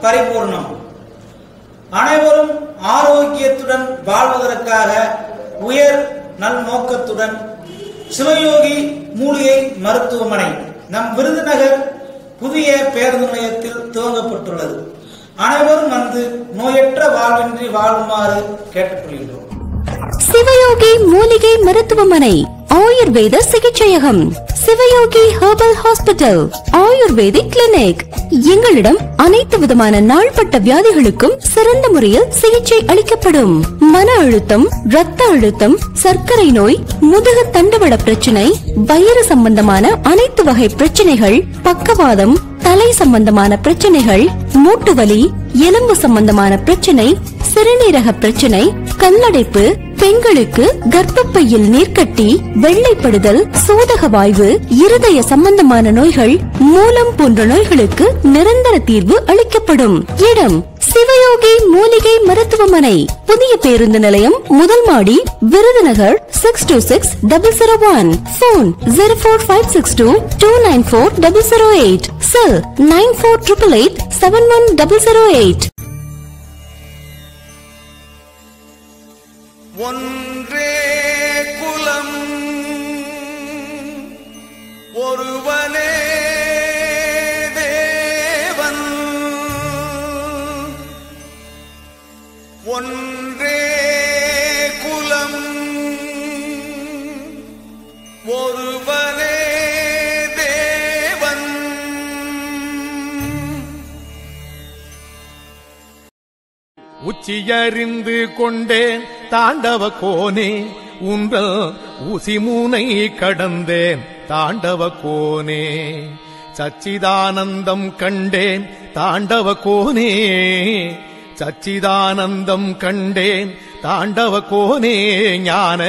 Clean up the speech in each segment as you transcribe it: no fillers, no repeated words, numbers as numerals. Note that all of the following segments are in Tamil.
பரிபூர்ணம். அனைவரும் ஆரோக்கியத்துடன் வாழ்வதற்காக உயர் நல் நோக்கத்துடன் சிவயோகி மூலிகை மருத்துவமனை நம் விருதுநகர் புதிய பேருந்து நிலையத்தில் துவங்கப்பட்டுள்ளது. அனைவரும் வந்து நோயற்ற வாழ்வின்றி வாழுமாறு கேட்டுக்கொள்கிறோம். சிவயோகி மூலிகை மருத்துவமனை, ஆயுர்வேத சிகிச்சையகம், Sivayogi herbal hospital, ayurvedic clinic. எங்களிடம் அனைத்து விதமான நாள்பட்ட வியாதிகளுக்கும் சிறந்த முறையில் சிகிச்சை அளிக்கப்படும். மன அழுத்தம், ரத்த அழுத்தம், சர்க்கரை நோய், முதுகு தண்டுவட பிரச்சனை, வயிறு சம்பந்தமான அனைத்து வகை பிரச்சனைகள், பக்கவாதம், தலை சம்பந்தமான பிரச்சனைகள், மூட்டு வலி, எலும்பு சம்பந்தமான பிரச்சனை, சிறுநீரக பிரச்சனை, கல்லடைப்பு, பெண்களுக்கு கர்ப்பப்பையில் நீர்க்கட்டி, வெள்ளைப்படுதல், சோதக வாய்வு, இருதய சம்பந்தமான நோய்கள், மூலம் போன்ற நோய்களுக்கு நிரந்தர தீர்வு அளிக்கப்படும். இடம் சிவயோகி மூலிகை மருத்துவமனை, புதிய பேருந்து நிலையம், முதல் மாடி, விருதுநகர் 626001. போன் 04562294008. செல் 9488871008. ஒன்றே குலம் ஒருவனே தேவன், ஒன்றே குலம் ஒருவனே தேவன். உச்சியறிந்து கொண்டேன் தாண்டவ கோனே, உங்கள் ஊசி மூனை கடந்தேன் தாண்டவ கோனே. சச்சிதானந்தம் கண்டேன் தாண்டவ கோனே, சச்சிதானந்தம் கண்டேன் தாண்டவ கோனே. ஞான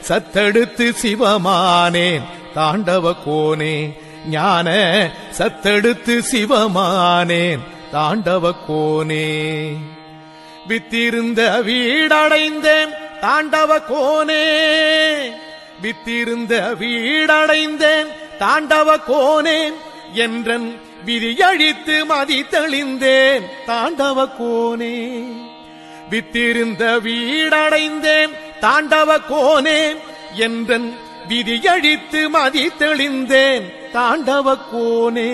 சத்தெடுத்து சிவமானேன் தாண்டவ கோனே, ஞான சத்தெடுத்து சிவமானேன் தாண்டவ கோனே. வித்திருந்த வீடடைந்தேன் தாண்டவ கோனே, வித்திருந்த வீடடைந்தேன் தாண்டவ கோனே. என்றன் விதியழித்து மதி தெளிந்தேன் தாண்டவ கோனே. வித்திருந்த வீடடைந்தேன் தாண்டவ கோனே, என்றன் விதியழித்து மதி தெளிந்தேன் தாண்டவ கோனே.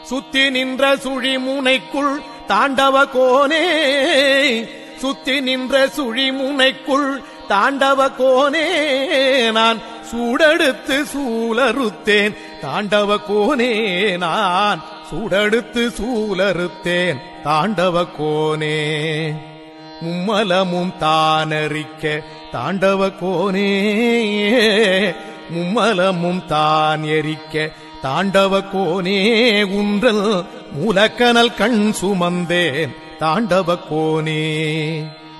சுத்தி நின்ற சுழிமுனைக்குள் தாண்டவ கோனே, சுத்தி நின்ற சுழிமுனைக்குள் தாண்டவ கோனே. நான் சூடெடுத்து சூலறுத்தேன் தாண்டவ கோனே, நான் சூடெடுத்து சூலறுத்தேன் தாண்டவ கோனே. மும்மலமும் தானறிக்க தாண்டவ கோனே, மும்மலமும் தான் எரிக்க தாண்டவ கோனே. உன்றல் மூலக்கனல் கண் சுமந்தேன் தாண்டவ கோனே,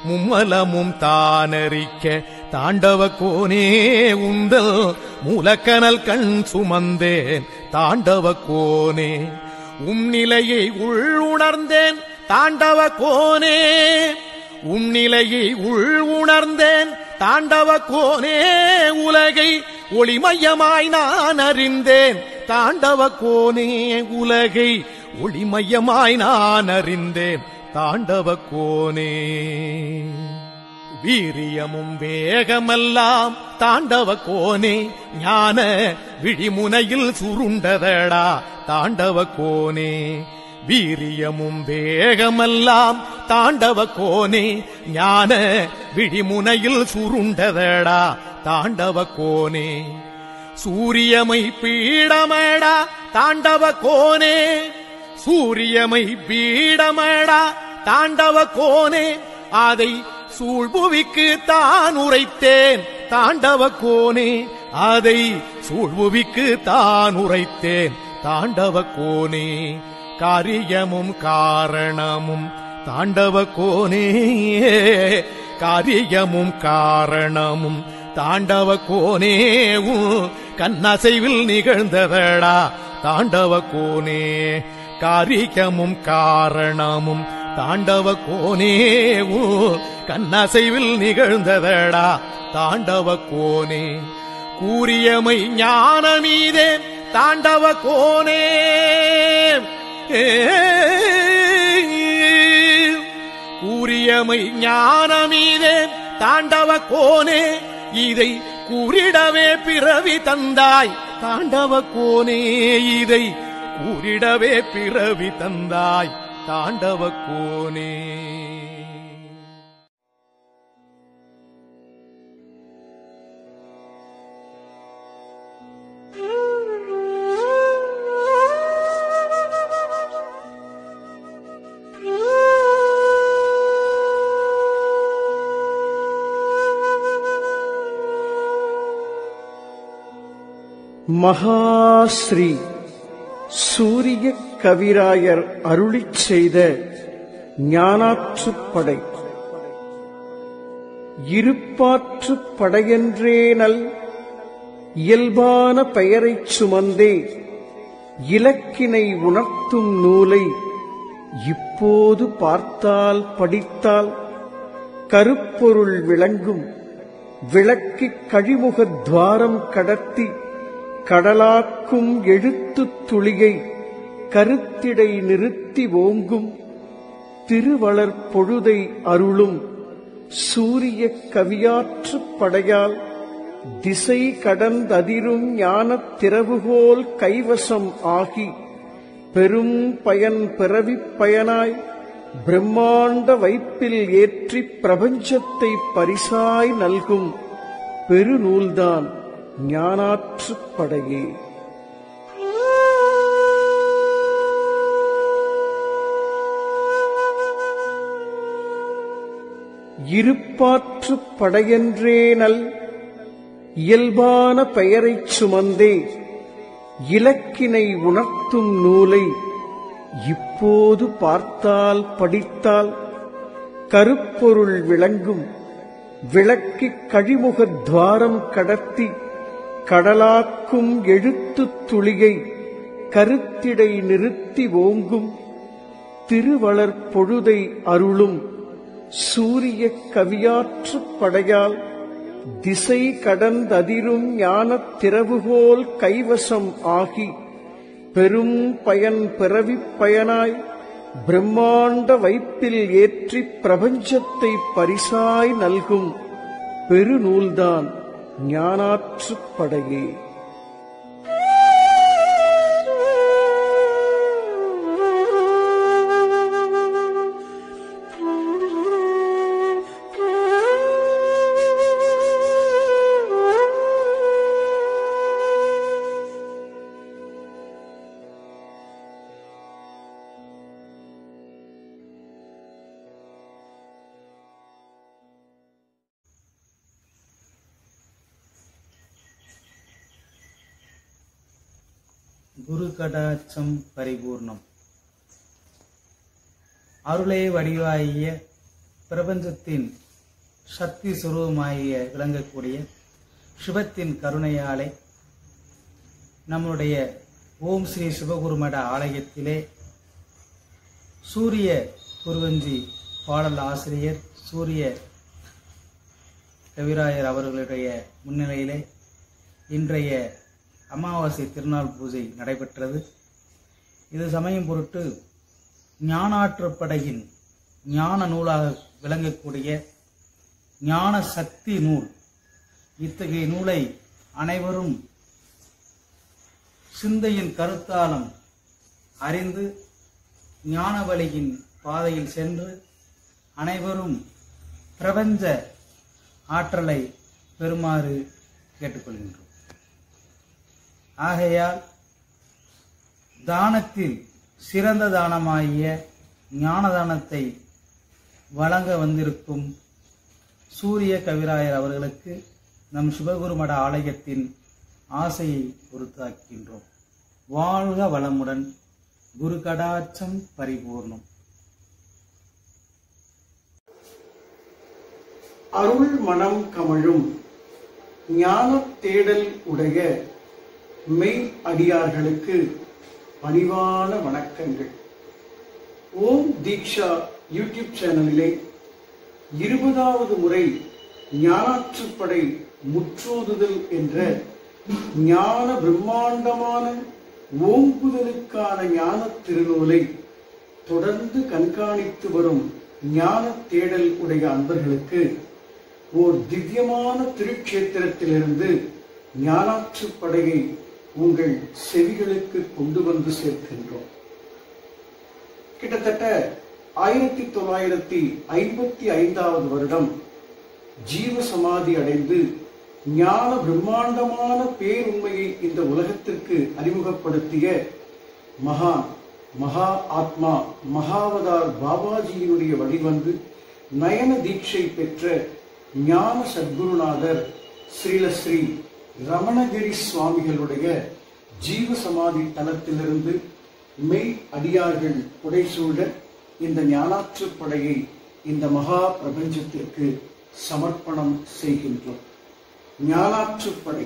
மும்மலமும் தானறிக்க தாண்டவ கோனே. உந்தல் மூலக்கனல் கண் சுமந்தேன் தாண்டவ கோனே. நிலையை உள்ளுணர்ந்தேன் தாண்டவ கோனே, நிலையை உள்ளுணர்ந்தேன் தாண்டவ கோனே. உலகை ஒளிமயமாய் நான் அறிந்தேன் தாண்டவ கோனே, உலகை ஒளிமயமாய் நான் அறிந்தேன் தாண்டவ கோனே. வீரியமும் வேகமெல்லாம் தாண்டவ கோனே, ஞான விழிமுனையில் சுருண்டதடா தாண்டவ கோனே. வீரியமும் வேகமெல்லாம் தாண்டவ கோனே, ஞான விழிமுனையில் சுருண்டதடா தாண்டவ கோனே. சூரியமை பீடமடா தாண்டவ கோனே, சூரியமை பீடமடா தாண்டவ கோனே. அதை சூழ்புவிக்கு தான் உரைத்தேன் தாண்டவ கோனே, அதை சூழ்புவிக்கு தான் உரைத்தேன் தாண்டவ கோனே. காரியமும் காரணமும் தாண்டவ கோனே, காரியமும் காரணமும் தாண்டவ கோனே. கண்ணசைவில் நிகழ்ந்ததடா தாண்டவ கோனே, காரியமும் காரணமும் தாண்டவ கோனே. கண்ணசைவில் நிகழ்ந்ததடா தாண்டவ கோனே. கூறியமை ஞானமீதே தாண்டவ கோனே, கூறியமை ஞானமீதே தாண்டவ கோனே இதை கூறிடவே பிறவி தந்தாய் தாண்டவ கோனே இதை கூறிடவே பிறவி தந்தாய் தாண்டவ கோனே. மகாஸ்ரீ சூரிய கவிராயர் அருளிச் செய்த ஞானாற்றுப்படை. இருப்பாற்றுப் படையென்றேனல் இயல்பான பெயரைச் சுமந்தே இலக்கினை உணர்த்தும் நூலை இப்போது பார்த்தால் படித்தால் கருப்பொருள் விளங்கும். விளக்கிக் கழிமுகத் துவாரம் கடத்தி கடலாக்கும் எழுத்துத் துளியை கருத்திடை நிறுத்தி ஓங்கும். திருவளர் பொழுதை அருளும் சூரிய கவியாற்றுப் படையால் திசை கடந்ததிரும் ஞானத் திறவுகோல் கைவசம் ஆகி பெரும் பயன் பிறவிப் பயனாய் பிரம்மாண்ட வைப்பில் ஏற்றிப் பிரபஞ்சத்தை பரிசாய் நல்கும் பெருநூல்தான் ஞானாற்றுப்படையே. இருப்பாற்றுப் படையென்றேனல் இயல்பான பெயரைச் சுமந்தே இலக்கினை உணர்த்தும் நூலை இப்போது பார்த்தால் படித்தால் கருப்பொருள் விளங்கும். விளக்கிக் கழிமுகத் துவாரம் கடத்தி கடலாக்கும் எழுத்துத் துளியை கருத்திடை நிறுத்தி ஓங்கும். திருவளர் பொழுதை அருளும் சூரிய கவியாற்றுப் படையால் திசை கடந்ததிரும் ஞானத் திறவுகோல் கைவசம் ஆகி பெரும் பயன் பிறவிப் பயனாய் பிரம்மாண்ட வைப்பில் ஏற்றிப் பிரபஞ்சத்தை பரிசாய் நல்கும் பெருநூல்தான் ஞானாற்றுப்படையே. குரு கடாட்சம் பரிபூர்ணம். அருளே வடிவாகிய பிரபஞ்சத்தின் சக்தி சுரூபமாகிய விளங்கக்கூடிய சிவத்தின் கருணையாலே நம்முடைய ஓம் ஸ்ரீ சிவகுருமட ஆலயத்திலே சூரிய குருவஞ்சி பாடல் ஆசிரியர் சூரிய கவிராயர் அவர்களுடைய முன்னிலையிலே இன்றைய அமாவாசை திருநாள் பூஜை நடைபெற்றது. இது சமயம் பொருட்டு ஞானாற்றுப்படையின் ஞான நூலாக விளங்கக்கூடிய ஞான சக்தி நூல். இத்தகைய நூலை அனைவரும் சிந்தையின் கருத்தாலம் அறிந்து ஞான வழியின் பாதையில் சென்று அனைவரும் பிரபஞ்ச ஆற்றலை பெறுமாறு கேட்டுக்கொள்கின்றோம். ஆகையால் தானத்தில் சிறந்த தானமாகிய ஞான தானத்தை வழங்க வந்திருக்கும் சூரிய கவிராயர் அவர்களுக்கு நம் சிவகுருமட ஆலயத்தின் ஆசையை பொறுத்தாக்கின்றோம். வாழ்க வளமுடன். குரு கடாட்சம் பரிபூர்ணம். அருள் மனம் கமழும் ஞானத் தேடல் உடைய மெய் அடியார்களுக்கு பணிவான வணக்கங்கள். ஓம் தீக்ஷா யூடியூப் சேனலிலே 20வது முறை ஞானாற்றுப்படை முற்றோதுதல் என்ற ஞான பிரம்மாண்டமான ஓங்குதலுக்கான ஞான திருநூலை தொடர்ந்து கண்காணித்து வரும் ஞான தேடல் உடைய அன்பர்களுக்கு ஓர் திவ்யமான திருக்ஷேத்திரத்திலிருந்து ஞானாற்று படையை உங்கள் செவிகளுக்கு கொண்டு வந்து சேர்க்கின்றோம். கிட்டத்தட்ட 1955 வருடம் ஜீவ சமாதி அடைந்து ஞான பிரம்மாண்டமான பேருண்மையை இந்த உலகத்திற்கு அறிமுகப்படுத்திய மகா ஆத்மா மகாவதார் பாபாஜியினுடைய வழிவந்து நயன தீட்சை பெற்ற ஞான சத்குருநாதர் ஸ்ரீ ரமணகிரி சுவாமிகளுடைய ஜீவ சமாதி தலத்திலிருந்து மெய் அடியார்கள் புடைசூழ இந்த ஞானாற்று படையை இந்த மகா பிரபஞ்சத்திற்கு சமர்ப்பணம் செய்கின்றோம். ஞானாற்று படை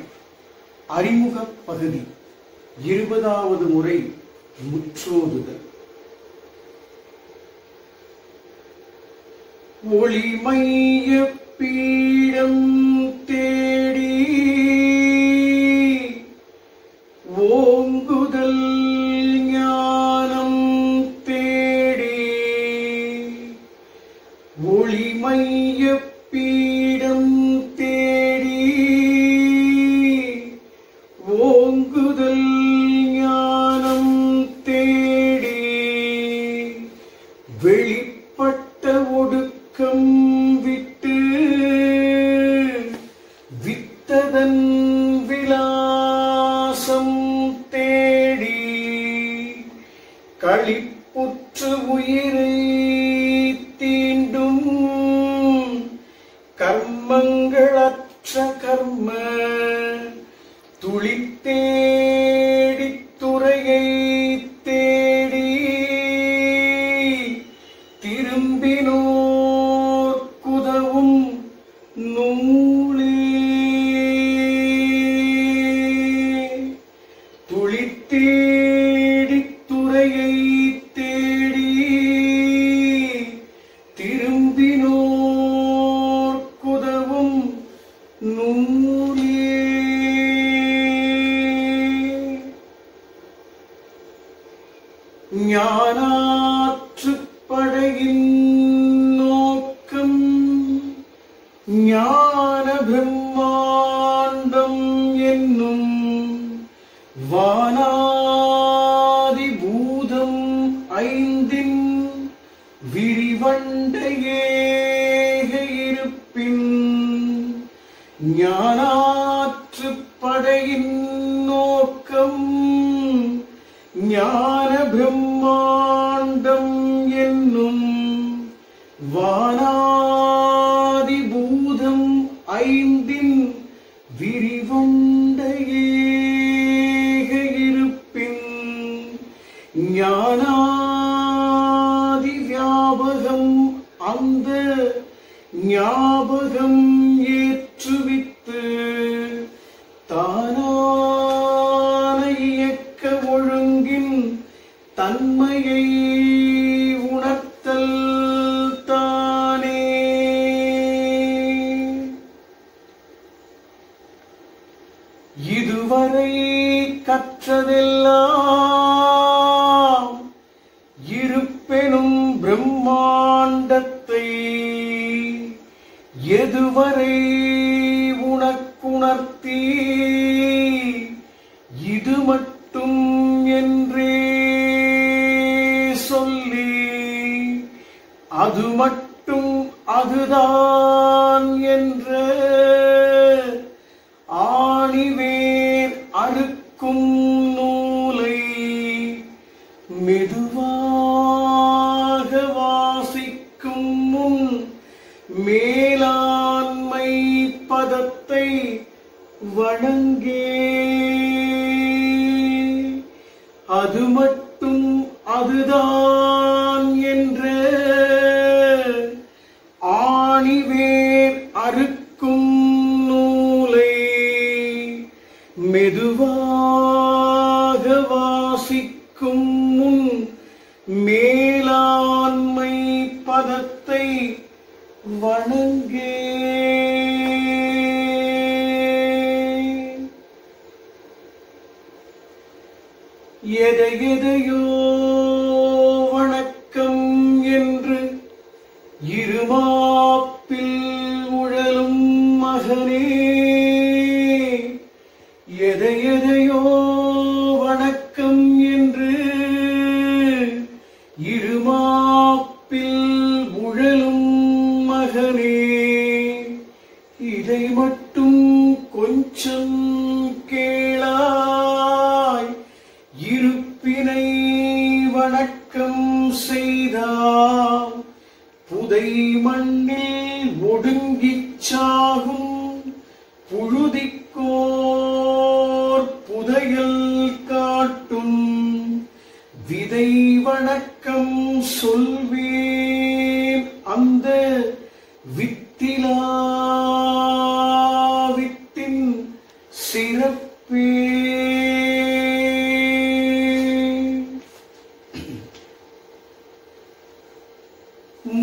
அறிமுக பகுதி 20வது முறை முற்றோதுதல். ஒளிமைய பீடம் தேடி ஓங்குதல் ஞானம் தேடி. ஒளிமைய பீடம் தேடி ஓங்குதல் ஞானம் தேடி. வெளிப்பட்ட ஒடுக்கம் விட்டு வித்ததன் விலாசம் தேடி. களிப்புற்று உயிரை தீண்டும் கர்மங்களற்ற கர்ம துளித்தேடி துறையை தேடி. திரும்பினோர் குதவும் நூலே துளித்தேடி துறையை தேடி. திரும்பினோர் குதவும் நூலே. ஞானாற்று படையின் நோக்கம் ஞான பிரம்மாண்டம் என்னும் வானாதி பூதம் 5 விரிவண்டையேக இருப்பின். ஞானாற்று படையின் நோக்கம் ஞான பிரம்மாண்டம் என்னும் வானாதி பூதம் 5 விரிவண்டையேக இருப்பின். ஞானாதி வியாபகம் அந்த ஞாபகம் ஏற்றுவித்து தானான இயக்க ஒழுங்கின் தன்மையை உணர்த்தல் தானே. இதுவரை கற்றதெல்லாம் இருப்பெனும் பிரம்மாண்டத்தை எதுவரை உனக்குணர்த்தி இது மட்டும் என்றே சொல்லி அது மட்டும் அதுதான் என்ற ஆணிவேர் அறுக்கும் நூலை மெதுவாக வாசிக்கும் முன் மேலாண்மை பதத்தை வணங்கே. அது மட்டும் அதுதான் என்ற ஆணிவேர் அறுக்கும் நூலை மெதுவாக வாசிக்கும் முன் மேலாண்மை பதத்தை வணங்கே. எதையோ வணக்கம் என்று இருமாப்பில் உழலும் மகனே, இதை மட்டும் கொஞ்சம் கேளாய். இருப்பினை வணக்கம் செய்தால் புதை மண்ணில் ஒடுங்கிச் சாகும். புழுதிக்கோர் புதையல் காட்டும் விதை வணக்கம் சொல்வேன். அந்த வித்தின் சிறப்பே.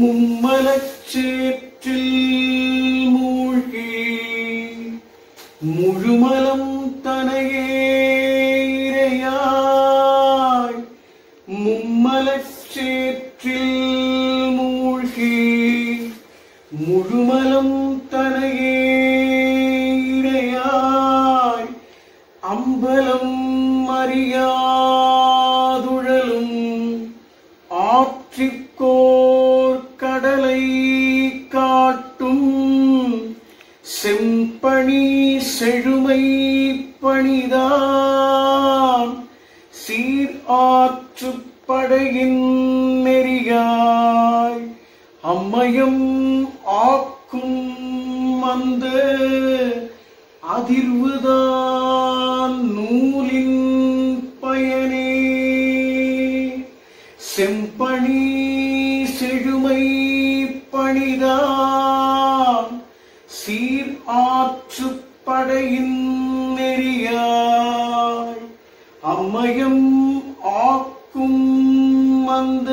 மும்மலச்சேற்றில் மூழ்கி முழுமலம் தனையே இறையாய். மும்மலச்சேற்றில் மூழ்கி முழுமலம் தனையே இறையாய். அம்பலம் அறியாதுழலும் ஆற்றிற்கோர் கடலை காட்டும். செம்பணி செழுமை பணிதான் சீர் ஆற்றுப்படையின் நெறியாய். அம்மையம் ஆக்கும் அந்த அதிர்வுதான் நூலின் பயனே. செம்பணி செழுமை பணிதான் சீர் ஆற்றுப்படையின் நெறியாய். அம்மையம் ஆக்கும் அந்த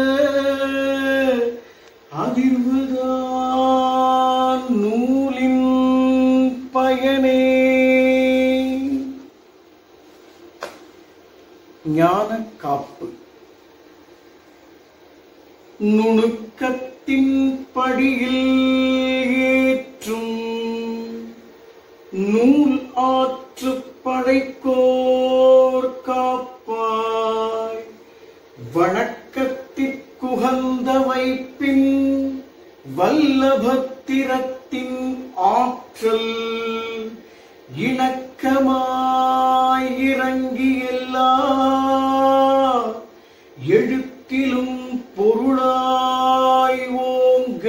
அதிர்வுதான் நூலின் பயனே. ஞான காப்பு. நுணுக்கத்தின் படியில் ஏற்றும் நூல் ஆற்று படைக்கோர் காப்பாய். வணக்கத்திற்குகந்த வைப்பின் வல்லபத்திரத்தின் ஆற்றல் இணக்கமாய் இறங்கி எல்லா எழுத்திலும் பொருளாய் ஓங்க.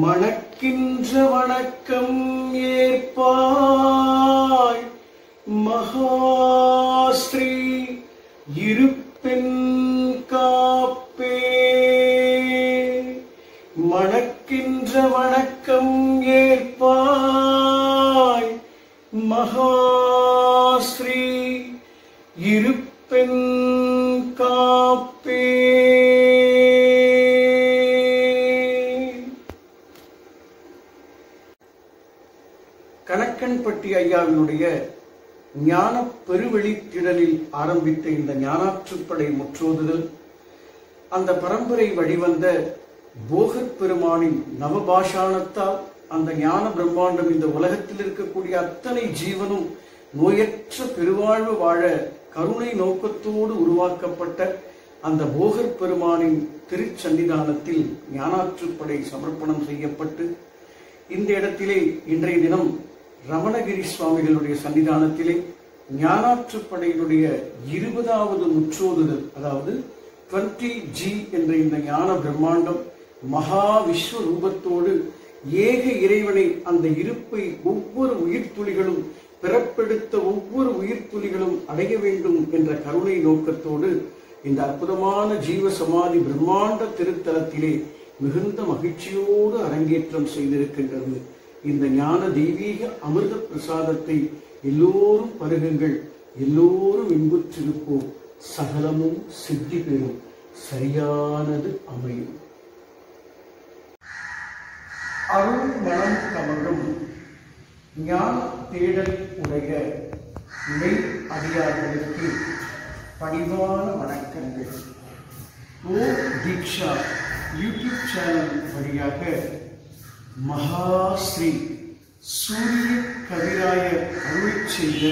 மணக்கின்ற வணக்கம் ஏற்பாய். மகாஸ்ரீ இருப்பெண் காப்பே. மணக்கின்ற வணக்கம் ஏற்பாய். மகாஸ்ரீ இருப்பெண் காப்பே. கணக்கன்பட்டி ஐயாவினுடைய ஞான பெருவெளித்திடலில் ஆரம்பித்த இந்த ஞானாற்றுப்படை முற்றோதுதல் அந்த பரம்பரை வழிவந்த போகர் பெருமானின் நவபாஷாணத்தால் அந்த ஞான பிரம்மாண்டம் இந்த உலகத்தில் இருக்கக்கூடிய அத்தனை ஜீவனும் நோயற்ற பெருவாழ்வு வாழ கருணை நோக்கத்தோடு உருவாக்கப்பட்ட அந்த போகர் பெருமானின் திருச்சன்னிதானத்தில் ஞானாற்றுப்படை சமர்ப்பணம் செய்யப்பட்டு இந்த இடத்திலே இன்றைய தினம் ரமணகிரி சுவாமிகளுடைய சன்னிதானத்திலே ஞானாற்றுப்படையினுடைய 20வது முற்றோதுதல், அதாவது 20G என்ற இந்த ஞான பிரம்மாண்டம் மகா விஸ்வ ரூபத்தோடு ஏக இறைவனை, அந்த இருப்பை ஒவ்வொரு உயிர்த்துளிகளும் பிறப்பெடுத்த ஒவ்வொரு உயிர்த்துளிகளும் அடைய வேண்டும் என்ற கருணை நோக்கத்தோடு இந்த அற்புதமான ஜீவ சமாதி பிரம்மாண்ட திருத்தலத்திலே மிகுந்த மகிழ்ச்சியோடு அரங்கேற்றம் செய்திருக்கின்றது. இந்த ஞான தெய்வீக அமிர்த பிரசாதத்தை எல்லோரும் பருகுங்கள், எல்லோரும் இன்புற்றிருப்போம், சகலமும் சித்தி பெறும், சரியானது அமையும். அருள் மனம் கமழும் ஞான தேடல் உடைய மெய் அடியார்களுக்கு பணிவான வணக்கங்கள். ஓ தீக்ஷா யூடியூப் சேனல் வழியாக மகாஸ்ரீ சூரிய கவிராயர் அருள் செய்த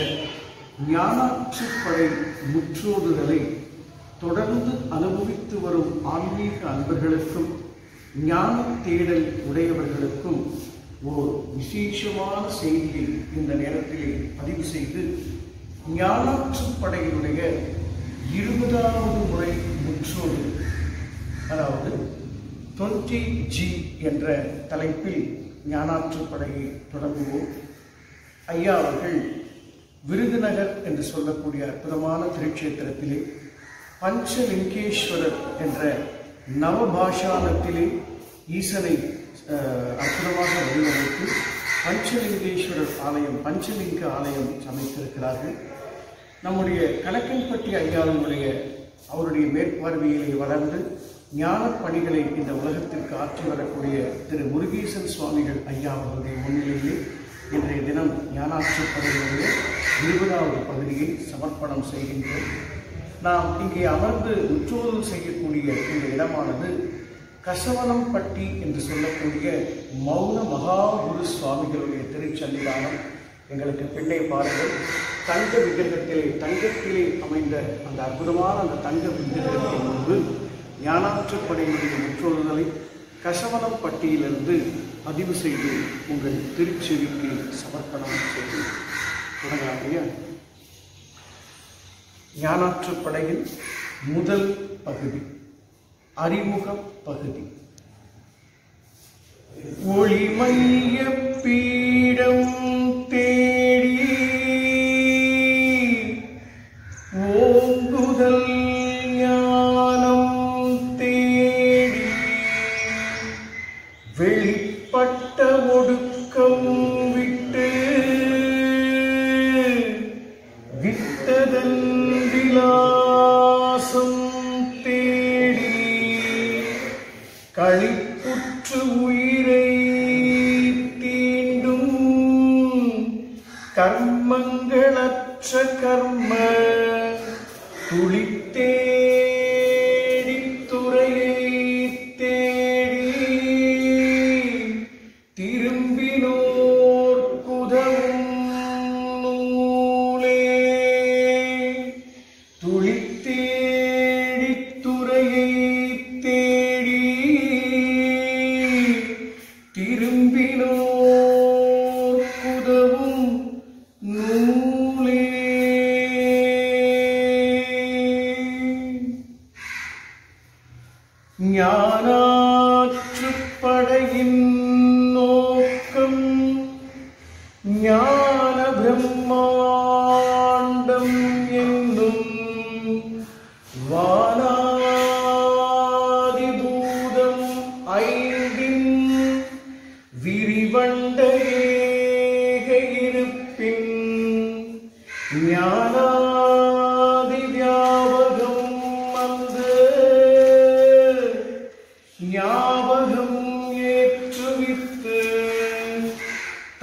ஞானாற்றுப்படை முற்றோதுதலை தொடர்ந்து அனுபவித்து வரும் ஆன்மீக அன்பர்களுக்கும் ஞான தேடல் உடையவர்களுக்கும் ஒரு விசேஷமான செய்தியை இந்த நேரத்திலே பதிவு செய்து ஞானாற்றுப்படையினுடைய 20வது முறை முற்றோடு, அதாவது 20G என்ற தலைப்பில் ஞானாற்றுப்படையை தொடங்குவோம். ஐயா அவர்கள் விருதுநகர் என்று சொல்லக்கூடிய அற்புதமான திருட்சேத்திரத்திலே பஞ்சலிங்கேஸ்வரர் என்ற நவபாஷானத்திலே ஈசனை அற்புதமாக வடிவமைத்து பஞ்சலிங்கேஸ்வரர் ஆலயம், பஞ்சலிங்க ஆலயம் அமைத்திருக்கிறார்கள். நம்முடைய கணக்கன்பட்டி ஐயாவினுடைய அவருடைய மேற்பார்வையிலே வளர்ந்து ஞான பணிகளை இந்த உலகத்திற்கு ஆற்றி வரக்கூடிய திரு முருகேசன் சுவாமிகள் ஐயா அவர்களுடைய முன்னிலையிலே இன்றைய தினம் ஞானாற்றுப்படையினுடைய 20வது பகுதியை சமர்ப்பணம் செய்கின்றோம். நாம் இங்கே அமர்ந்து முற்றோதல் செய்யக்கூடிய இந்த இடமானது கசவனம்பட்டி என்று சொல்லக்கூடிய மௌன மகாகுரு சுவாமிகளுடைய திருச்சன்னிதானம். எங்களுக்கு பின்னே பாருங்கள், தங்க விக்கிரகத்திலே, தங்கத்திலே அமைந்த அந்த அற்புதமான அந்த தங்க விக்கிரகத்தின் முன்பு ஞானாற்றுப்படையினுடைய முற்றோதலை கசவனம்பட்டியிலிருந்து பதிவு செய்து உங்கள் திருச்செவிக்கு சமர்ப்பணம் செய்து தொடங்கலாம் ஐயா. ஞானாற்றுப்படையின் முதல் பகுதி, அறிமுக பகுதி. ஒளிமைய பீடம் தேடி ஓங்குதல் ஞானம் தேடி வெளிப்பட்ட ஒடுக்கம் விட்டு வித்ததன் விலாசம் தேடி களிப்புற்று உயிரை தீண்டும் கர்மங்களற்ற கர்ம துளித்தேடி துறையை தேடி திரும்பினோர் குதவும் நூலே துளித்தேடி துறையை தேடி திரும்பினோர் குதவும் நூலே. ஞானாற்றுப்படையின் நோக்கம் ஞான பிரம்மாண்டம் என்னும் வானாதிபூதம் 5 விரிவண்ட ஏக இருப்பின் ஞானாதி வியாபகம் அந்த ஞாபகம் ஏற்றுவித்து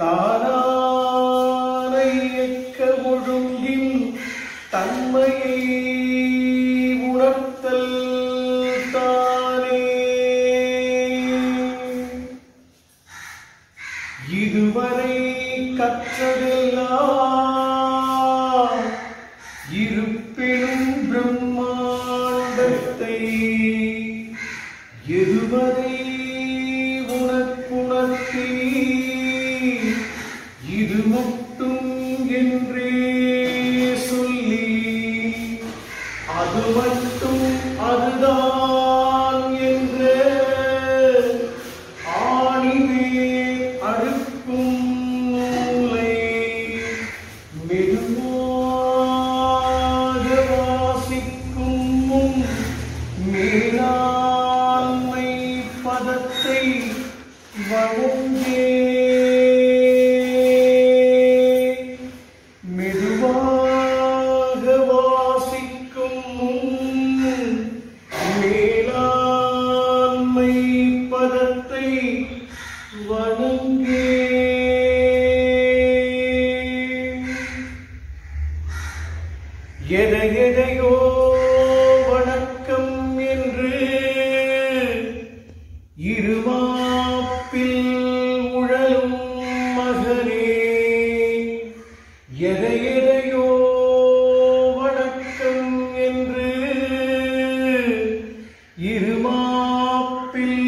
தானான இயக்க ஒழுங்கின் தன்மையை உணர்த்தல் தானே. இதுவரை கற்றதெல்லாம் இருப்பினும் பிரம்மாண்டத்தை எதுவரை உனக்குணர்த்தி இது மட்டும் என்றே சொல்லி அது மட்டும் அதுதான் என்ற ஆணிவே அறுக்கும் நூலை மெதுவாக வாசிக்கும் முன் மேலாண்மை பதத்தை வழங்கே மெதுவாக வாசிக்கும் முன் மேலாண்மை பதத்தை வழங்கே. எதையோ வணக்கம் என்று இருமாப்பில் உழலும் மகனே, எதையோ வணக்கம் என்று இருமாப்பில்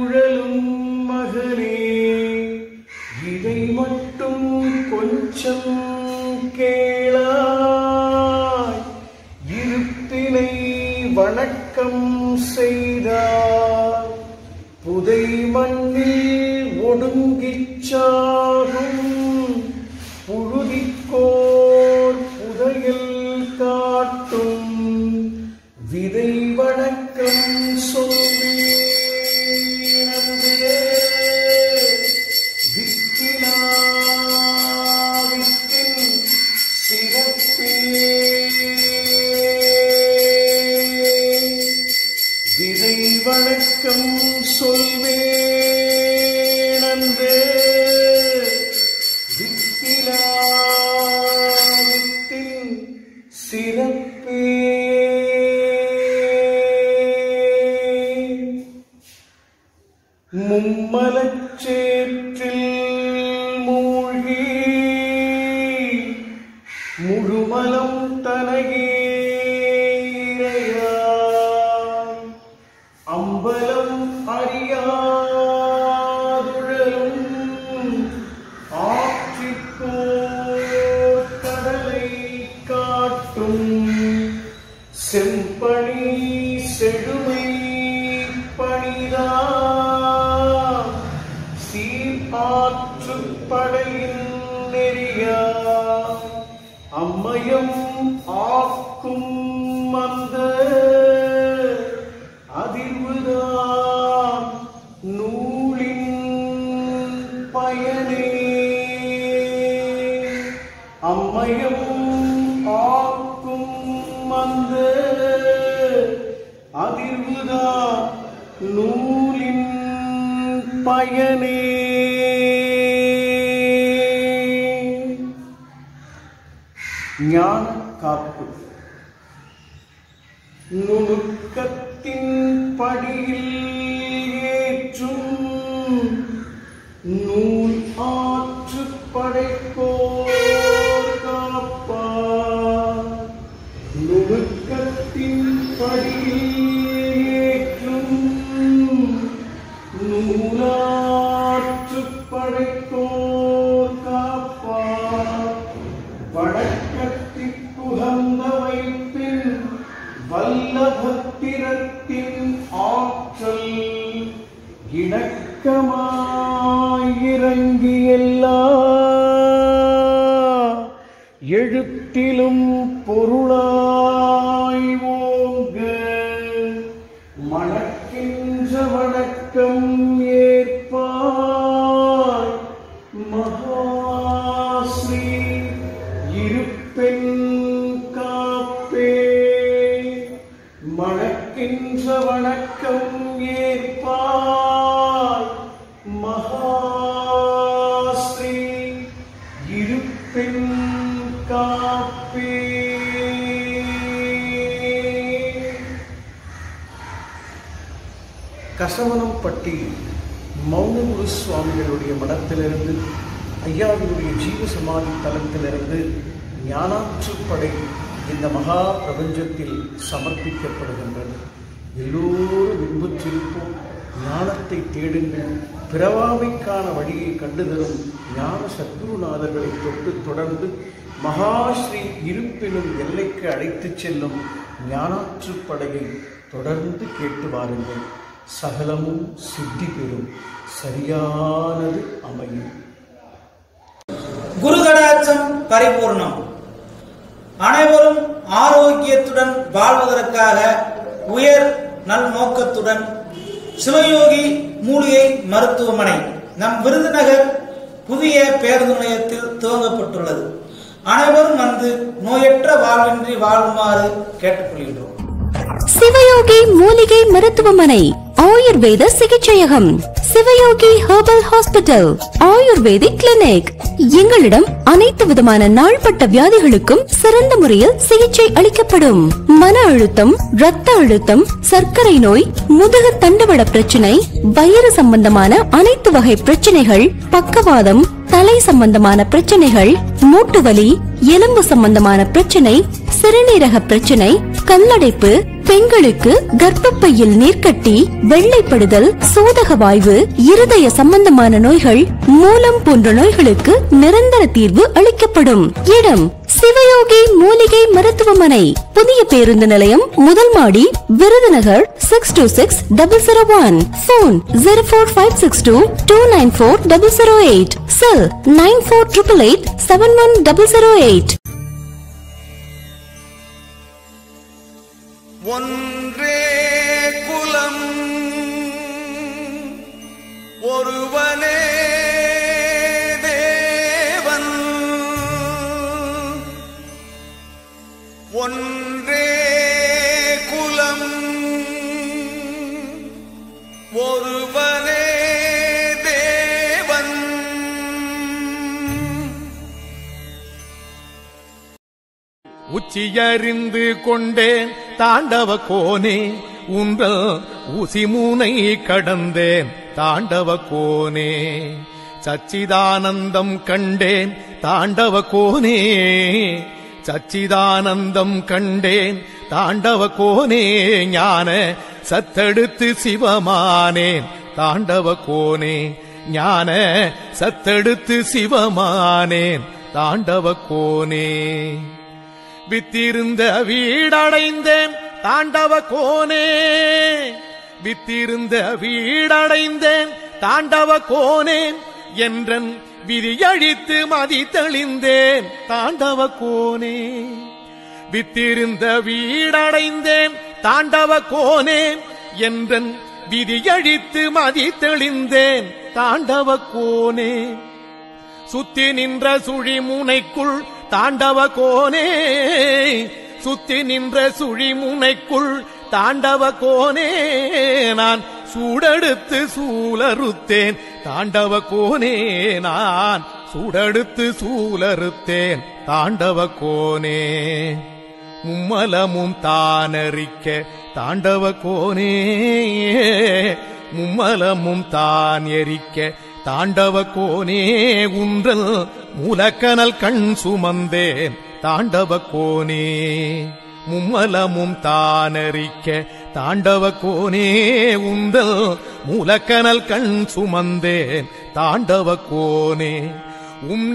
உழலும் மகனே, இதை மட்டும் கொஞ்சம் கேளாய். இருப்பினை வணக்கம் செய்தார் புதை மண்ணில் ஒடுங்கிச் சாகும். புழுதிக்கோர் புதையல் காட்டும் விதை வணக்கம் சொல்வீரே. வித்தினாவித்தின் சிறப்பே விதை வணக்கம் சொல்வேனந்தே. வித்தினாவித்தின் சிறப்பே. மும்மலச்சேற்றில் மூழ்கி முழுமலம் தனகேரையாய் அம்பலம் அறியாதுழலும் ஆற்றிப்போர் கடலை காட்டும் செம்பணி செழுமை பணிதா ஆற்றுப்படையின் நெறியா அம்மையும் ஆக்கும் அந்த அதிர்வுதான் நூலின் பயனே. அம்மையும் ஆக்கும் அந்த அதிர்வுதான் நூலின் பயனே. ஞான காப்பு. நுணுக்கத்தின் படியில் ஏற்றும் நூல் ஆற்று படைப்போர் காப்பார். நுணுக்கத்தின் படியில் ஏற்றும் நூலாற்று படைப்போர் காப்பார். வடக்கத்திற் புகந்த வைப்பின் வல்லபத்திரத்தின் ஆற்றல் இணக்கமாயிறங்கி எல்லா எழுத்திலும் பொருளாய் ஓங்க மணக்கின்ற வணக்கம் ஏற்பாய். மகாஸ்ரீ இருப்பெண் காப்பே மணக்கின்ற வணக்கம் ஏற்பாய். மகாஸ்ரீ இருப்பெண் காப்பே. கசவனம்பட்டி மௌனகுரு சுவாமிகளுடைய மடத்திலிருந்து ஐயாவினுடைய ஜீவ சமாதி தலத்திலிருந்து ஞானாற்றுப்படை இந்த மகா பிரபஞ்சத்தில் சமர்ப்பிக்கப்படுகின்றது. எல்லோரும் இன்புற்றிருப்போம், ஞானத்தை தேடுங்கள், பிறவாமைக்கான வழியை கண்டுதரும் ஞான சத்குருநாதர்களை தொட்டு தொடர்ந்து மகாஸ்ரீ இருப்பினும் எல்லைக்கு அழைத்துச் செல்லும் ஞானாற்றுப்படையை தொடர்ந்து கேட்டு வாருங்கள். சகலமும் சித்தி பெறும், சரியானது அமையும். குருகடாட்சம் பரிபூர்ணம். அனைவரும் ஆரோக்கியத்துடன் வாழ்வதற்காக உயர் நல்நோக்கத்துடன் சிவயோகி மூலிகை மருத்துவமனை நம் விருதுநகர் புதிய பேருந்து நிலையத்தில் துவங்கப்பட்டுள்ளது. அனைவரும் வந்து நோயற்ற வாழ்வின்றி வாழுமாறு கேட்டுக்கொள்கின்றோம். சிவயோகி மூலிகை மருத்துவமனை, ஆயுர்வேத சிகிச்சையகம், Sivayogi herbal hospital, ayurvedic clinic. எங்களிடம் அனைத்து விதமான நாள்பட்ட வியாதிகளுக்கும் சிறந்த முறையில் சிகிச்சை அளிக்கப்படும். மன அழுத்தம், இரத்த அழுத்தம், சர்க்கரை நோய், முதுகு தண்டுவட பிரச்சனை, வயிறு சம்பந்தமான அனைத்து வகை பிரச்சனைகள், பக்கவாதம், தலை சம்பந்தமான பிரச்சனைகள், மூட்டு வலி, எலும்பு சம்பந்தமான பிரச்சனை, சிறுநீரக பிரச்சனை, கல்லடைப்பு, பெண்களுக்கு கர்ப்பப்பையில் நீர்க்கட்டி, வெள்ளைப்படுதல், சோதக வாய்வு, இருதய சம்பந்தமான நோய்கள், மூலம் போன்ற நோய்களுக்கு நிரந்தர தீர்வு அளிக்கப்படும். இடம் சிவயோகி மூலிகை மருத்துவமனை, புதிய பேருந்து நிலையம், முதல் மாடி, விருதுநகர் 626001. போன் 04562294008. செல் 9488871008. ஒன்றே குலம் ஒருவனே தேவன், ஒன்றே குலம் ஒருவனே தேவன். உச்சியறிந்து கொண்டேன் தாண்டவ கோனே, உங்கள் ஊசி மூனை கடந்தேன் தாண்டவ கோனே. சச்சிதானந்தம் கண்டேன் தாண்டவ கோனே, சச்சிதானந்தம் கண்டேன் தாண்டவ கோனே. ஞான சத்தெடுத்து சிவமானேன் தாண்டவ கோனே, ஞான சத்தெடுத்து சிவமானேன் தாண்டவ கோனே. வித்திருந்த வீடடைந்தேன் தாண்டவ கோனே, வித்திருந்த வீடடைந்தேன் தாண்டவ கோனே. என்றன் விதியழித்து மதி தெளிந்தேன் தாண்டவ கோனே. வித்திருந்த வீடடைந்தேன் தாண்டவ கோனே, என்றன் விதியழித்து மதி தெளிந்தேன் தாண்டவ கோனே. சுத்தி நின்ற சுழிமுனைக்குள் தாண்டவ கோனே, சுத்தி நின்ற சுழிமுனைக்குள் தாண்டவ கோனே. நான் சூடெடுத்து சூலறுத்தேன் தாண்டவ கோனே, நான் சூடெடுத்து சூலறுத்தேன் தாண்டவ கோனே. மும்மலமும் தானறிக்க தாண்டவ கோனே, மும்மலமும் தான் எரிக்க தாண்டவ கோனே. உன்றல் மூலக்கனல் கண் சுமந்தேன் தாண்டவ கோனே, மும்மலமும் தானறிக்க தாண்டவ கோனே. உந்தல் மூலக்கனல் கண் சுமந்தேன் தாண்டவ கோனே.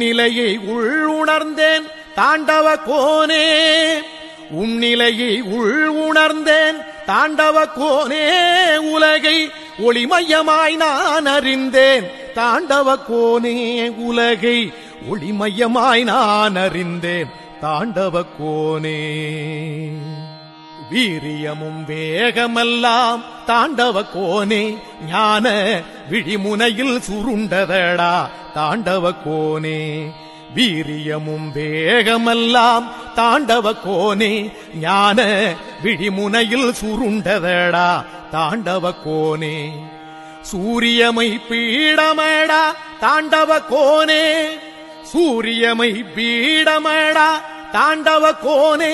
நிலையை உள்ளுணர்ந்தேன் தாண்டவ கோனே, நிலையை உள்ளுணர்ந்தேன் தாண்டவ கோனே. உலகை ஒளிமயமாய் நான் அறிந்தேன் தாண்டவ கோனே, உலகை ஒளிமயமாய் நான் அறிந்தேன் தாண்டவ கோனே. வீரியமும் வேகமெல்லாம் தாண்டவ கோனே, ஞான விழிமுனையில் சுருண்டதடா தாண்டவ கோனே. வீரியமும் வேகமெல்லாம் தாண்டவ கோனே, ஞான விழிமுனையில் சுருண்டதடா தாண்டவ கோனே. சூரியமை பீடமடா தாண்டவ கோனே, சூரியமை பீடமடா தாண்டவ கோனே.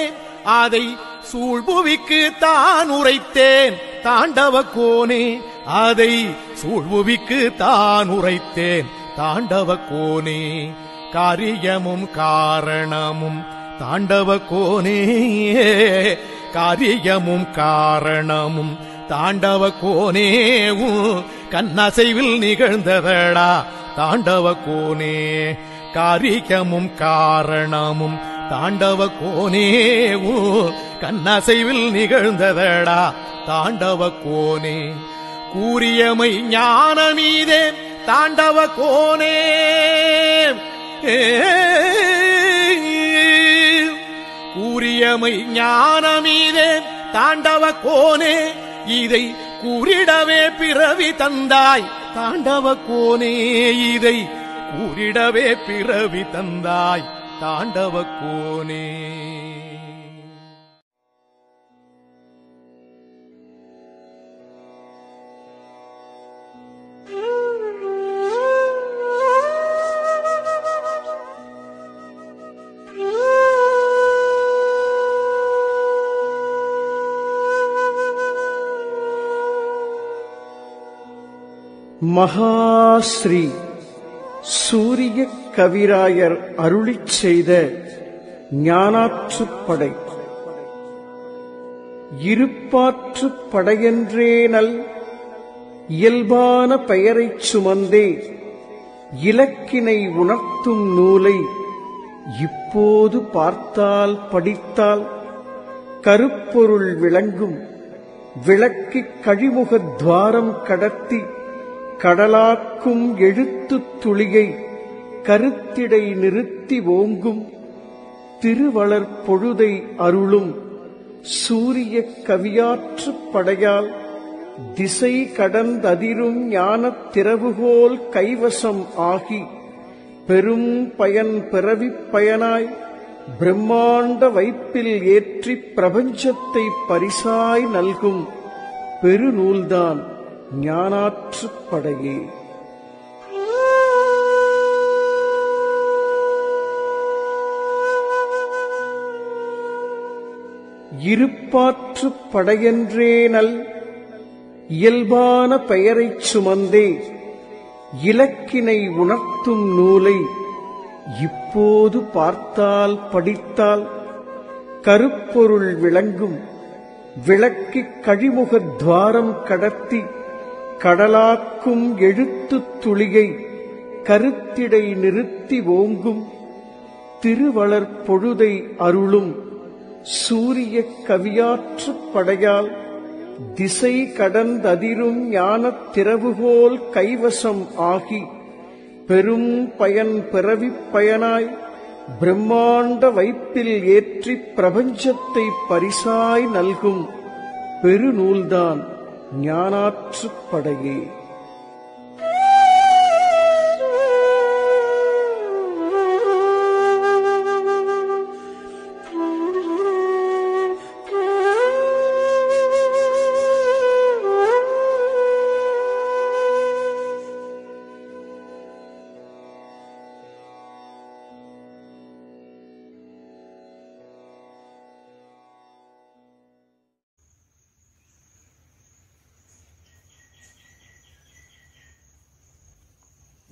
அதை சூழ்புவிக்கு தான் உரைத்தேன் தாண்டவ கோனே, அதை சூழ்புவிக்கு தான் உரைத்தேன் தாண்டவ கோனே. காரியமும் காரணமும் தாண்டவ கோனே, காரியமும் காரணமும் தாண்டவ கோனே. கண்ணசைவில் நிகழ்ந்ததடா தாண்டவ கோனே, காரியமும் காரணமும் தாண்டவ கோனே. கண்ணசைவில் நிகழ்ந்ததடா தாண்டவ கோனே. கூறியமை ஞானமீதே தாண்டவ கோனே, கூறியமை ஞானமீதே தாண்டவ கோனே. இதை கூறிடவே பிறவி தந்தாய் தாண்டவ கோனே, இதை கூறிடவே பிறவி தந்தாய் தாண்டவ கோனே. மகாஸ்ரீ சூரிய கவிராயர் அருளிச் செய்த ஞானாற்றுப்படை இருப்பாற்றுப் படையென்றே நல் இயல்பான பெயரைச் சுமந்தே இலக்கினை உணர்த்தும் நூலை இப்போது பார்த்தால் படித்தால் கருப்பொருள் விளங்கும். விளக்கிக் கழிமுகத் துவாரம் கடத்தி கடலாக்கும் எழுத்துத் துளியை கருத்திடை நிறுத்தி ஓங்கும். திருவளர் பொழுதை அருளும் சூரிய கவியாற்றுப் படையால் திசை கடந்ததிரும் ஞானத் திறவுகோல் கைவசம் ஆகி பெரும் பயன் பிறவிப் பயனாய் பிரம்மாண்ட வைப்பில் ஏற்றிப் பிரபஞ்சத்தை பரிசாய் நல்கும் பெருநூல்தான் ஞானாற்றுப் படையே. இருப்பாற்றுப் படையென்றே நல் இயல்பான பெயரைச் சுமந்தே இலக்கினை உணர்த்தும் நூலை இப்போது பார்த்தால் படித்தால் கருப்பொருள் விளங்கும். விளக்கிக் கழிமுகத் துவாரம் கடத்தி கடலாக்கும் எழுத்துத் துளியை கருத்திடை நிறுத்தி ஓங்கும். திருவளர் பொழுதை அருளும் சூரிய கவியாற்றுப் படையால் திசை கடந்ததிரும் ஞானத் திறவுகோல் கைவசம் ஆகி பெரும் பயன் பிறவிப் பயனாய் பிரம்மாண்ட வைப்பில் ஏற்றிப் பிரபஞ்சத்தை பரிசாய் நல்கும் பெருநூல்தான் ஞானாற்றுப் படையே.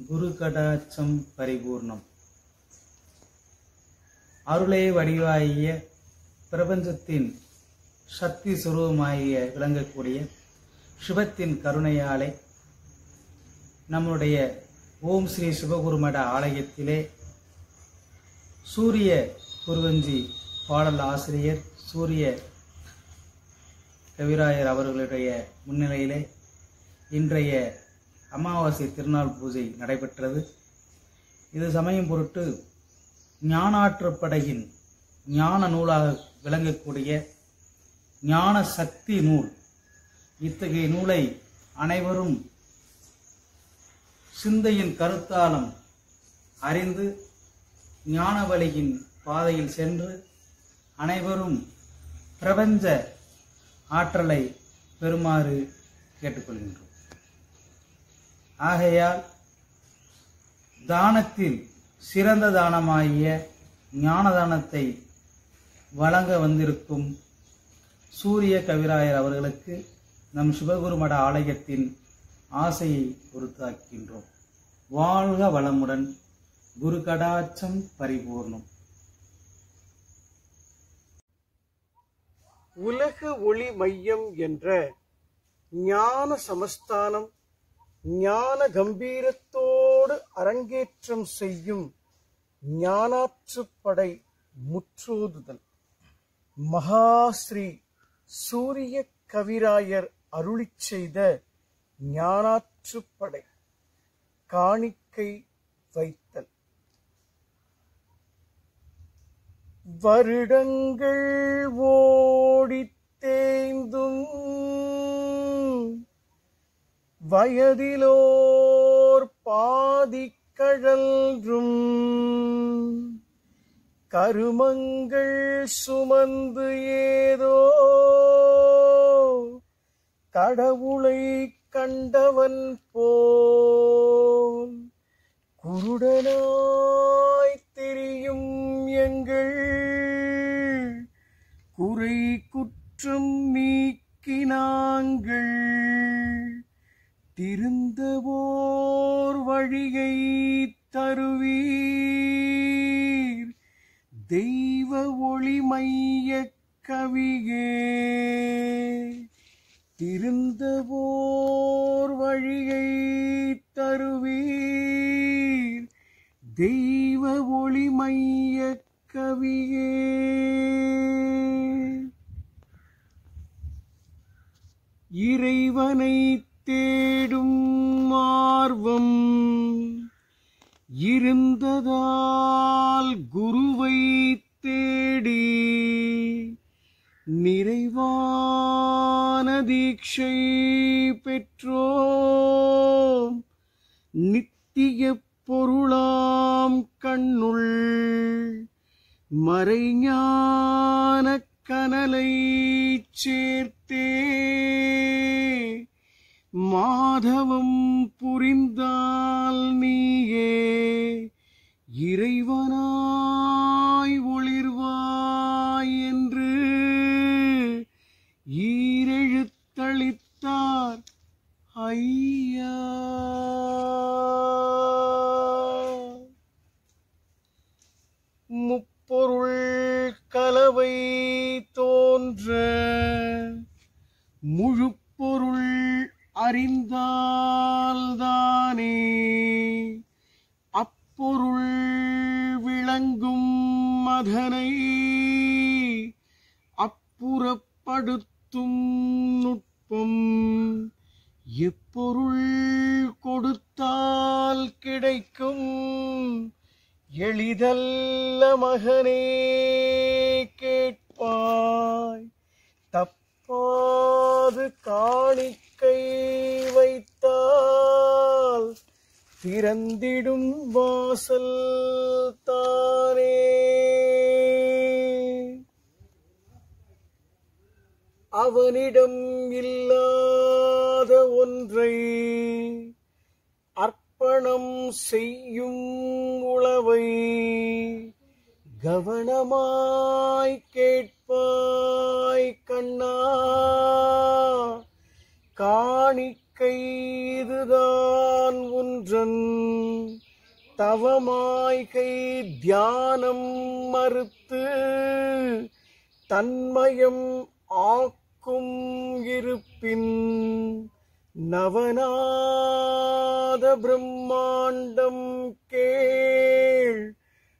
குரு கடாட்சம் பரிபூர்ணம். அருளே வடிவாகிய பிரபஞ்சத்தின் சக்தி சுரூபமாகிய விளங்கக்கூடிய சிவத்தின் கருணையாலே நம்முடைய ஓம் ஸ்ரீ சிவகுருமட ஆலயத்திலே சூரிய குருவஞ்சி பாடல் ஆசிரியர் சூரிய கவிராயர் அவர்களுடைய முன்னிலையிலே இன்றைய அமாவாசை திருநாள் பூஜை நடைபெற்றது. இது சமயம் பொருட்டு ஞானாற்றுப்படையின் ஞான நூலாக விளங்கக்கூடிய ஞான சக்தி நூல். இத்தகைய நூலை அனைவரும் சிந்தையின் கருத்தாலம் அறிந்து ஞான வழியின் பாதையில் சென்று அனைவரும் பிரபஞ்ச ஆற்றலை பெறுமாறு கேட்டுக்கொள்கின்றோம். ஆகையால் தானத்தில் சிறந்த தானமாகிய ஞான தானத்தை வழங்க வந்திருக்கும் சூரிய கவிராயர் அவர்களுக்கு நம் சிவகுருமட ஆலயத்தின் ஆசையை பொறுத்தாக்கின்றோம். வாழ்க வளமுடன். குரு கடாட்சம் பரிபூர்ணம். உலக ஒளி மையம் என்ற ஞான சமஸ்தானம் ஞான கம்பீரத்தோடு அரங்கேற்றம் செய்யும் ஞானாற்றுப்படை முற்றோதுதல். மகாஸ்ரீ சூரிய கவிராயர் அருளிச் செய்த ஞானாற்றுப்படை காணிக்கை வைத்தல். வருடங்கள் ஓடித் தேய்ந்தும் வயதிலோர் பாதிக்கழன்றும் கருமங்கள் சுமந்து ஏதோ கடவுளை கண்டவன் போல் குருடனாய் தெரியும் எங்கள் குறை குற்றம் நீக்கினாங்கள் திருந்தவோர் வழியை தருவீர் தெய்வ ஒளி மைய கவியே திருந்தவோர் வழியை தருவீர் தெய்வ ஒளிமைய கவியே இறைவனை தேடும் ஆர்வம் இருந்ததால் குருவை தேடி நிறைவான தீட்சை பெற்றோம் நித்திய பொருளாம் கண்ணுள் மறைஞான கனலை சேர்த்தே மாதவம் புரிந்தால் நீயே இறைவனாய் ஒளிர்வாய் என்று ஈரெழுத்தளித்தார் ஐயா. முப்பொருள் கலவை தோன்ற முழுப்பொருள் அறிந்தால்தானே அப்பொருள் விளங்கும் அதனை அப்புறப்படுத்தும் நுட்பம் எப்பொருள் கொடுத்தால் கிடைக்கும் எளிதல்ல மகனே கேட்பாய் தப்பாது காணிக்கை வைத்தால் திறந்திடும் வாசல் தானே. அவனிடம் இல்லாத ஒன்றை அர்ப்பணம் செய்யும் உளவை கவனமாய் கேட்பாய் கண்ணா. காணிக்கை இதுதான் ஒன்றன் தவமாய்கை தியானம் மறுத்து தன்மயம் ஆக்கும் இருப்பின் நவநாத பிரம்மாண்டம் கேள்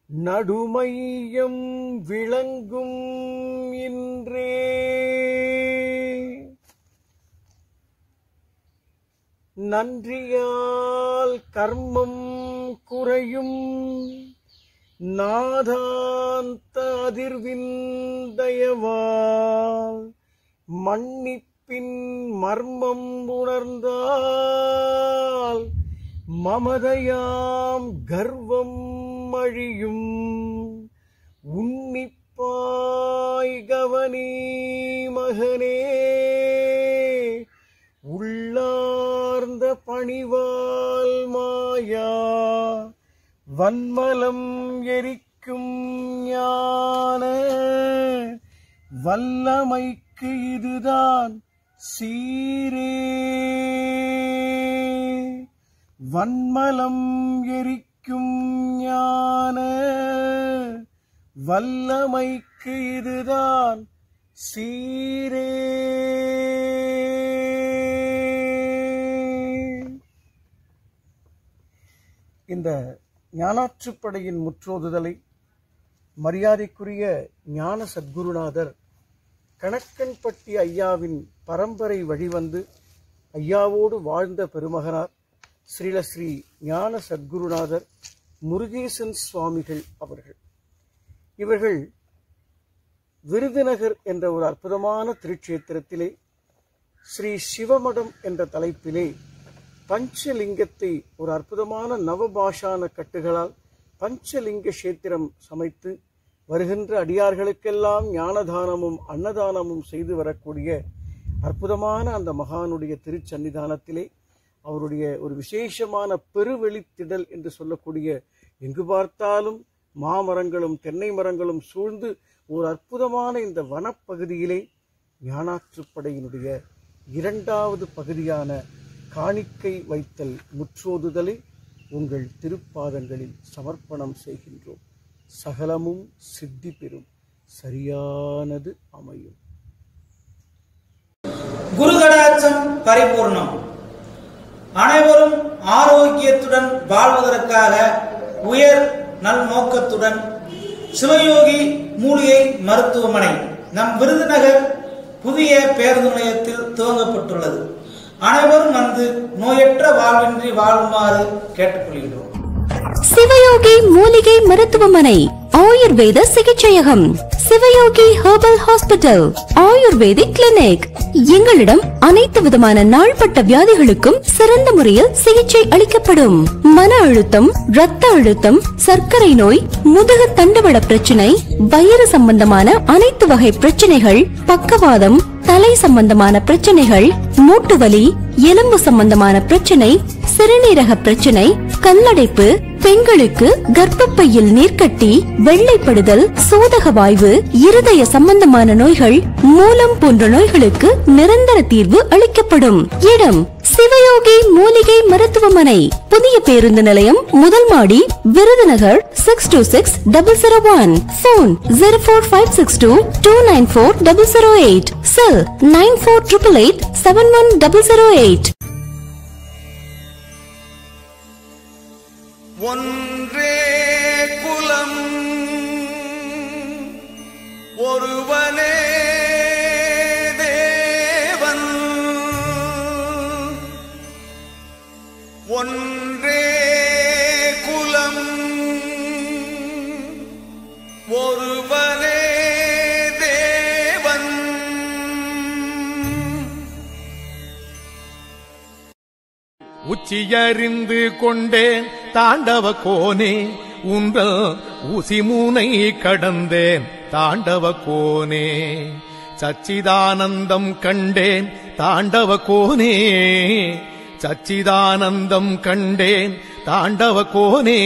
நடுமையம் விளங்கும் இன்றே. நன்றியால் கர்மம் குறையும் நாதாந்த அதிர்வின் தயவால் மன்னிப்பின் மர்மம் உணர்ந்தால் மமதையாம் கர்வம் அழியும். உன்னிப்பாய் கவனி மகனே உள்ளார்ந்த பணிவால் மாயா வன்மலம் எரிக்கும் ஞான வல்லமைக்கு இதுதான் சீரே. வன்மலம் எரிக்கும் ஞான வல்லமைக்கு இதுதான் சீரே. இந்த ஞானாற்றுப்படையின் முற்றோதுதலை மரியாதைக்குரிய ஞான சத்குருநாதர் கணக்கன்பட்டி ஐயாவின் பரம்பரை வழிவந்து ஐயாவோடு வாழ்ந்த பெருமகனார் ஸ்ரீ ஞான சத்குருநாதர் முருகேசன் சுவாமிகள் அவர்கள். இவர்கள் விருதுநகர் என்ற ஒரு அற்புதமான திருச்சேத்திரத்திலே ஸ்ரீ சிவமடம் என்ற தலைப்பிலே பஞ்சலிங்கத்தை ஒரு அற்புதமான நவபாஷான கட்டுகளால் பஞ்சலிங்க கஷேத்திரம் சமைத்து வருகின்ற அடியார்களுக்கெல்லாம் ஞானதானமும் அன்னதானமும் செய்து வரக்கூடிய அற்புதமான அந்த மகானுடைய திருச்சன்னிதானத்திலே அவருடைய ஒரு விசேஷமான பெருவெளித்திடல் என்று சொல்லக்கூடிய எங்கு பார்த்தாலும் மாமரங்களும் தென்னை மரங்களும் சூழ்ந்து ஒரு அற்புதமான இந்த வனப்பகுதியிலே ஞானாற்றுப்படையினுடைய இரண்டாவது பகுதியான காணிக்கை வைத்தல் முற்றோதுதலை உங்கள் திருப்பாதங்களில் சமர்ப்பணம் செய்கின்றோம். சகலமும் சித்தி பெறும். சரியானது அமையும். குருகடாட்சம் பரிபூர்ணம். அனைவரும் ஆரோக்கியத்துடன் வாழ்வதற்காக உயர் நல் நோக்கத்துடன் சிவயோகி மூலிகை மருத்துவமனை நம் விருதுநகர் புதிய பேருந்து நிலையத்தில் துவங்கப்பட்டுள்ளது. அனைவரும் வந்து நோயற்ற வாழ்வின்றி வாழுமாறு கேட்டுக்கொள்கிறோம். சிவயோகி மூலிகை மருத்துவமனை, ஆயுர்வேத சிகிச்சையகம், Sivayogi herbal hospital, ayurvedic clinic. எங்களிடம் அனைத்து விதமான நாள்பட்ட வியாதிகளுக்கும் சிறந்த முறையில் சிகிச்சை அளிக்கப்படும். மன அழுத்தம், இரத்த அழுத்தம், சர்க்கரை நோய், முதுகு தண்டுவட பிரச்சனை, வயிறு சம்பந்தமான அனைத்து வகை பிரச்சனைகள், பக்கவாதம், தலை சம்பந்தமான பிரச்சனைகள், மூட்டுவலி, எலும்பு சம்பந்தமான பிரச்சனை, சிறுநீரக பிரச்சனை, கல்லடைப்பு, பெண்களுக்கு கர்ப்பப்பையில் நீர்க்கட்டி, வெள்ளைப்படுதல், சோதக வாய்வு, இருதய சம்பந்தமான நோய்கள், மூலம் போன்ற நோய்களுக்கு நிரந்தர தீர்வு அளிக்கப்படும். இடம் சிவயோகி மூலிகை மருத்துவமனை, புதிய பேருந்து நிலையம், முதல் மாடி, விருதுநகர் 626001. போன் 04562294008. செல் 9488871008. ஒன்றே குலம் ஒருவனே தேவன், ஒன்றே குலம் ஒருவனே தேவன். உச்சியறிந்து கொண்டேன் தாண்டவ கோனே, உங்கள் ஊசி மூனை கடந்தேன் தாண்டவ கோனே. சச்சிதானந்தம் கண்டேன் தாண்டவ கோனே, சச்சிதானந்தம் கண்டேன் தாண்டவ கோனே.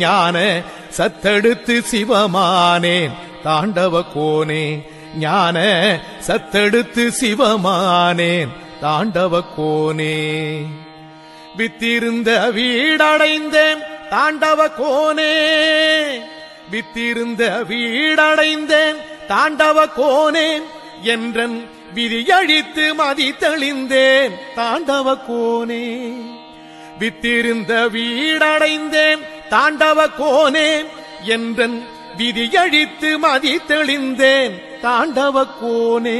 ஞான சத்தெடுத்து சிவமானேன் தாண்டவ கோனே, ஞான சத்தெடுத்து சிவமானேன் தாண்டவ கோனே. வித்திருந்த வீடடைந்தேன் தாண்டவ கோனே, வித்திருந்த வீடடைந்தேன் தாண்டவ கோனே. என்றன் விதியழித்து மதி தெளிந்தேன் தாண்டவ கோனே. வித்திருந்த வீடடைந்தேன் தாண்டவ கோனே, என்றன் விதியழித்து மதி தெளிந்தேன் தாண்டவ கோனே.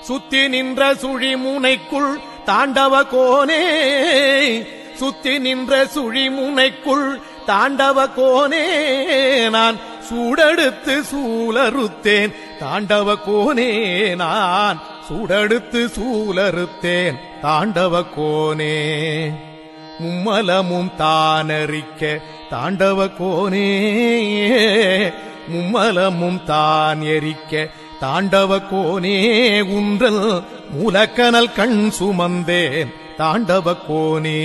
சுத்தி நின்ற சுழி முனைக்குள் தாண்டவ கோனே, சுத்தி நின்ற சுழி முனைக்குள் தாண்டவ கோனே. நான் சூடெடுத்து சூலறுத்தேன் தாண்டவ கோனே, நான் சூடெடுத்து சூலறுத்தேன் தாண்டவ கோனே. மும்மலமும் தானறிக்க தாண்டவ கோனே, மும்மலமும் தான் எரிக்க தாண்டவ கோனே. உன்றல் மூலக்கனல் கண் சுமந்தேன் தாண்டவ கோனே,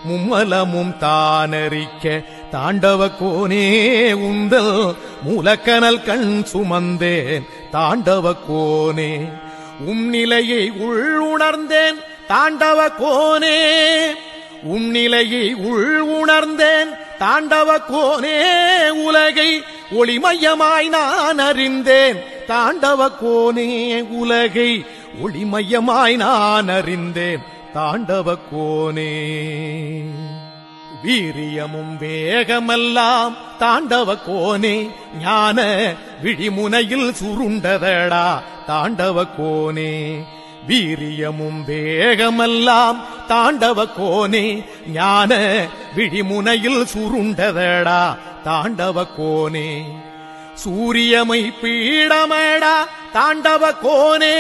மும்மலமும் தானறிக்க தாண்டவ கோனே. உந்தல் மூலக்கனல் கண் சுமந்தேன் தாண்டவ கோனே. நிலையை உள்உணர்ந்தேன் தாண்டவ கோனே, நிலையை உள்உணர்ந்தேன் தாண்டவ கோனே. உலகை ஒளிமயமாய் நான் அறிந்தேன் தாண்டவ கோனே, உலகை ஒளிமயமாய் நான் அறிந்தேன் தாண்டவ கோனே. வீரியமும் வேகமெல்லாம் தாண்டவ கோனே, ஞான விழிமுனையில் சுருண்டதடா தாண்டவ கோனே. வீரியமும் வேகமெல்லாம் தாண்டவ கோனே, ஞான விழிமுனையில் சுருண்டதடா தாண்டவ கோனே. சூரியமை பீடமடா தாண்டவ கோனே,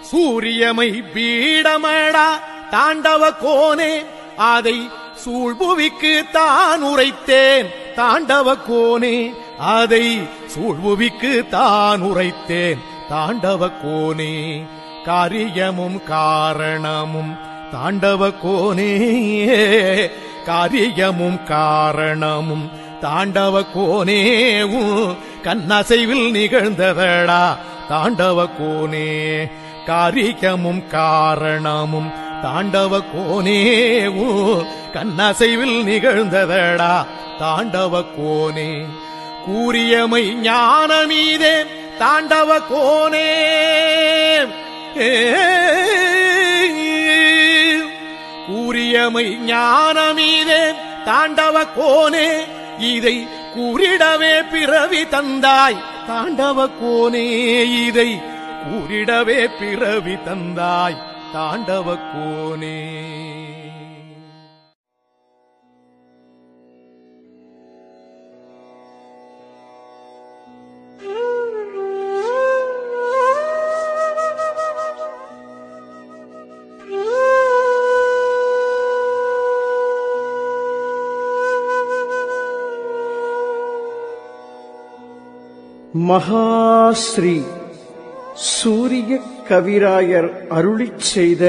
சூரியமை பீடமடா தாண்டவ கோனே. அதை சூழ்புவிக்கு தான் உரைத்தேன் தாண்டவ கோனே, அதை சூழ்புவிக்கு தான் உரைத்தேன் தாண்டவ கோனே. காரியமும் காரணமும் தாண்டவ கோனே, காரியமும் காரணமும் தாண்டவ கோனே. கண்ணசைவில் நிகழ்ந்ததடா தாண்டவ கோனே, காரியமும் காரணமும் தாண்டவ கோனே. கண்ணசைவில் நிகழ்ந்ததடா தாண்டவ கோனே. கூறியமை ஞானமீதே தாண்டவ கோனே கூறியமை ஞானமீதே தாண்டவ கோனே இதை கூறிடவே பிறவி தந்தாய் தாண்டவ கோனே இதை கூறிடவே பிறவி தந்தாய் தாண்டவ கோனே. மகாஸ்ரீ சூரிய கவிராயர் அருளிச் செய்த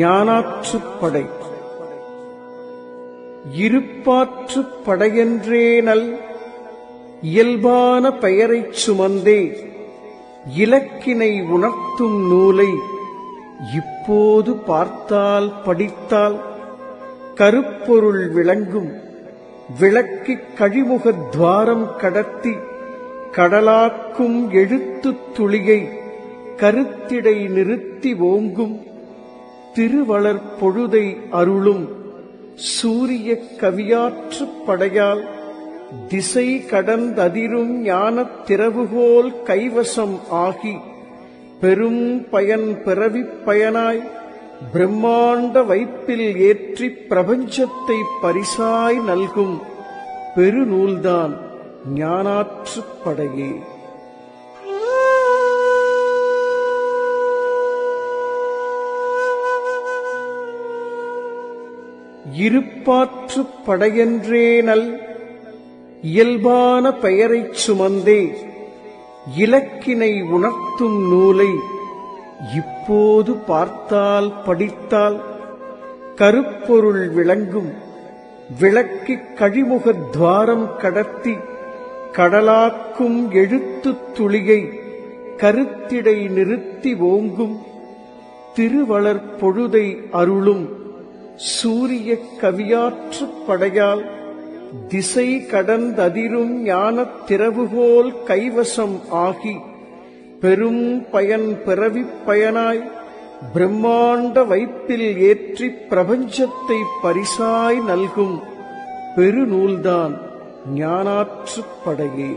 ஞானாற்றுப்படை. இருப்பாற்றுப் படையென்றேனல் இயல்பான பெயரைச் சுமந்தே இலக்கினை உணர்த்தும் நூலை இப்போது பார்த்தால் படித்தால் கருப்பொருள் விளங்கும். விளக்கிக் கழிமுகத் துவாரம் கடத்தி கடலாக்கும் எழுத்துத் துளியை கருத்திடை நிறுத்தி ஓங்கும். திருவளர் பொழுதை அருளும் சூரிய கவியாற்றுப் படையால் திசை கடந்ததிரும் ஞானத் திறவுகோல் கைவசம் ஆகி பெரும் பயன் பிறவிப் பயனாய் பிரம்மாண்ட வைப்பில் ஏற்றிப் பிரபஞ்சத்தை பரிசாய் நல்கும் பெருநூல்தான் ஞானாற்றுப்படையே. இருப்பாற்றுப் படையென்றேனல் இயல்பான பெயரைச் சுமந்தே இலக்கினை உணர்த்தும் நூலை இப்போது பார்த்தால் படித்தால் கருப்பொருள் விளங்கும். விளக்கிக் கழிமுகத் துவாரம் கடத்தி கடலாக்கும் எழுத்துத் துளியை கருத்திடை நிறுத்தி ஓங்கும். திருவளர் பொழுதை அருளும் சூரிய கவியாற்றுப் படையால் திசை கடந்ததிரும் ஞானத் திறவுகோல் கைவசம் ஆகி பெரும் பயன் பிறவிப் பயனாய் பிரம்மாண்ட வைப்பில் ஏற்றிப் பிரபஞ்சத்தை பரிசாய் நல்கும் பெருநூல்தான் ஞானாற்றுப்படையே.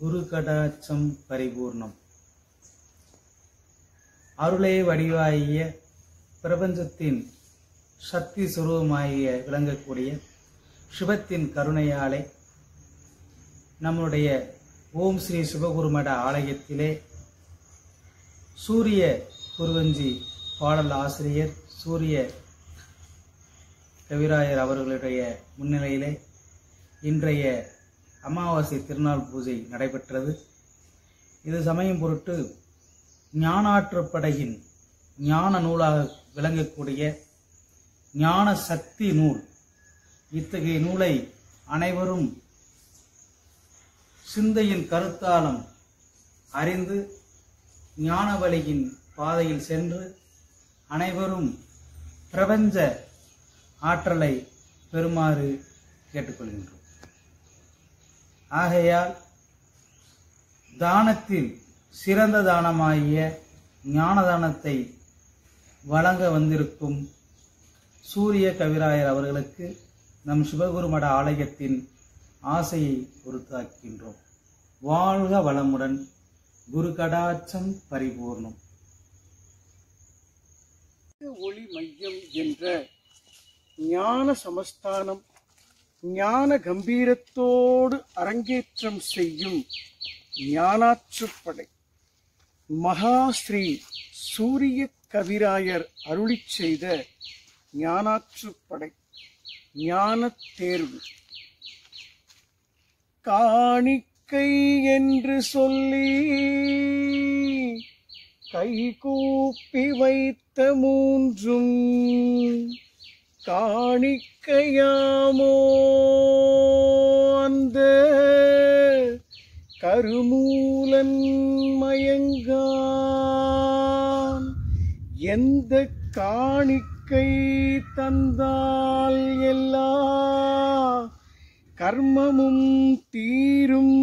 குரு கடாட்சம் பரிபூர்ணம். அருளே வடிவாகிய பிரபஞ்சத்தின் சக்தி சுரூபமாகிய விளங்கக்கூடிய சிவத்தின் கருணையாலே நம்முடைய ஓம் ஸ்ரீ சிவகுருமட ஆலயத்திலே சூரிய குருவஞ்சி பாடல் ஆசிரியர் சூரிய கவிராயர் அவர்களுடைய முன்னிலையிலே இன்றைய அமாவாசை திருநாள் பூஜை நடைபெற்றது. இது சமயம் பொருட்டு ஞானாற்றுப்படையின் ஞான நூலாக விளங்கக்கூடிய ஞான சக்தி நூல். இத்தகைய நூலை அனைவரும் சிந்தையின் கருத்தாலும் அறிந்து ஞான வழியின் பாதையில் சென்று அனைவரும் பிரபஞ்ச ஆற்றலை பெறுமாறு கேட்டுக்கொள்கின்றோம். ஆகையால் தானத்தில் சிறந்த தானமாகிய ஞான தானத்தை வழங்க வந்திருக்கும் சூரிய கவிராயர் அவர்களுக்கு நம் சிவகுருமட ஆலயத்தின் ஆசையை பொறுத்தாக்கின்றோம். வாழ்க வளமுடன். குரு கடாட்சம் பரிபூர்ணம். ஒளி மையம் என்ற ஞான சமஸ்தானம் ஞான கம்பீரத்தோடு அரங்கேற்றம் செய்யும் ஞானாற்றுப்படை மகாஸ்ரீ சூரிய கவிராயர் அருளிச் செய்த ஞானாற்றுப்படை ஞான தேர்வு. காணிக்கை என்று சொல்லி கைகூப்பி வைத்த மூன்றும் காணிக்கையாமோ அந்த கருமூலன் மயங்கான் எந்த காணிக்கை தந்தால் எல்லா கர்மமும் தீரும்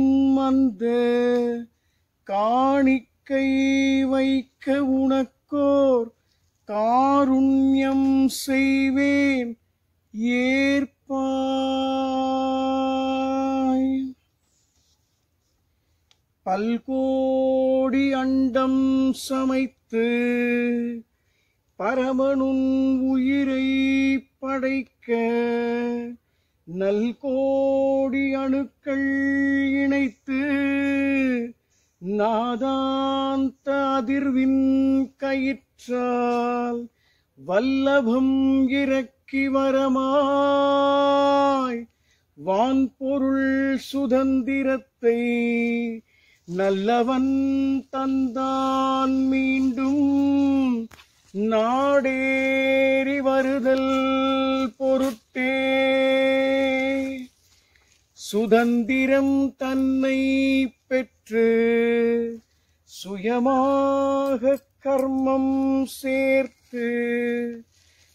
அந்த காணிக்கை வைக்க உனக்கோர் காருண்யம் செய்வேன் ஏற்பாய். பல்கோடி அண்டம் சமைத்து பரமனுன் உயிரை படைக்க நல்கோடி அணுக்கள் இணைத்து நாதாந்த அதிர்வின் கயிற்றால் வல்லபம் இறக்கி வரமாய் வான்பொருள் சுதந்திரத்தை நல்லவன் தந்தான் மீண்டும் நாடேறி வருதல் பொருட்டே சுதந்திரம் தன்னை பெற்று சுயமாக கர்மம் சேர்த்து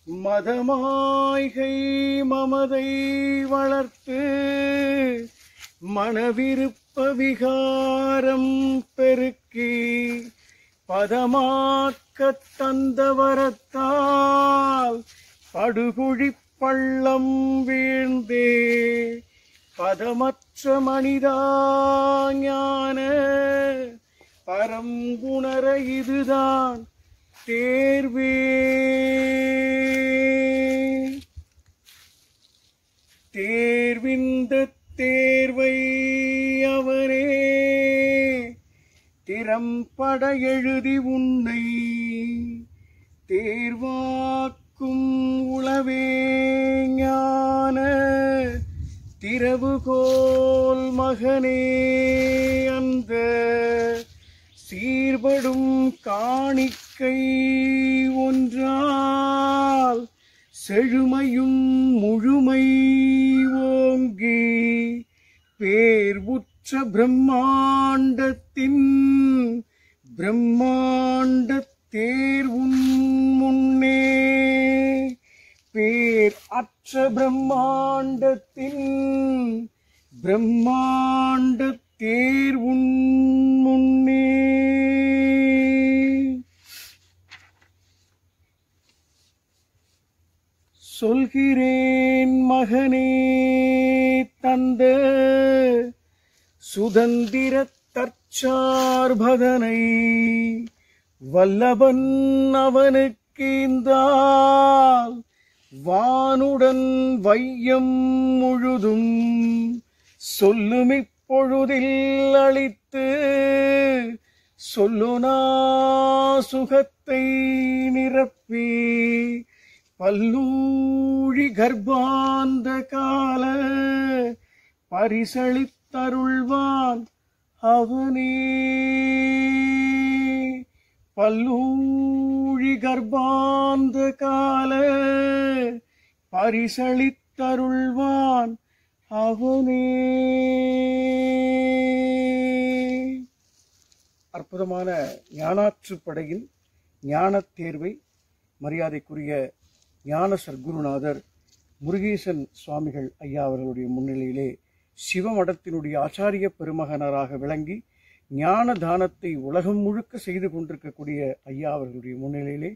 மதமாய்கை மமதை வளர்த்து மனவிருப்ப விகாரம் பெருக்கி பதமாக்கத் தந்த வரத்தால் படுகுழி பள்ளம் வீழ்ந்தே பதமற்ற மனிதா ஞான பரங்குணர இதுதான் தேர்வே. தேர்விந்த தேர்வை அவனே திறம்பட எழுதி உன்னை தேர்வாக்கும் உளவே ஞான திறவுகோல் மகனே அந்த சீர்படும் காணிக்கை ஒன்றால் செழுமையும் முழுமை ஓங்கி பேர்வுற்ற பிரம்மாண்டத்தின் பிரம்மாண்ட தேர்வுன் முன்னே பேர் அற்ற பிரம்மாண்டத்தின் பிரம்மாண்ட தேர்வுன் முன்னே சொல்கிறேன் மகனே தந்த சுதந்திர தற்சார்பதனை வல்லபன் அவனுக்கு இந்தால் வானுடன் வையம் முழுதும் சொல்லுமிப்பொழுதில் அளித்து சொல்லுனா சுகத்தை நிரப்பி பல்லூழி கர்ப்பாந்த கால பரிசளித்தருள்வான் அவனே. பல்லூழி கர்ப்பாந்த கால பரிசளித்தருள்வான் அவனே. அற்புதமான ஞானாற்றுப்படையின் ஞானத் தேர்வை மரியாதைக்குரிய ஞான சர்க்குருநாதர் முருகேசன் சுவாமிகள் ஐயா அவர்களுடைய முன்னிலையிலே சிவமடத்தினுடைய ஆச்சாரிய பெருமகனராக விளங்கி ஞான தானத்தை உலகம் முழுக்க செய்து கொண்டிருக்கக்கூடிய ஐயா அவர்களுடைய முன்னிலையிலே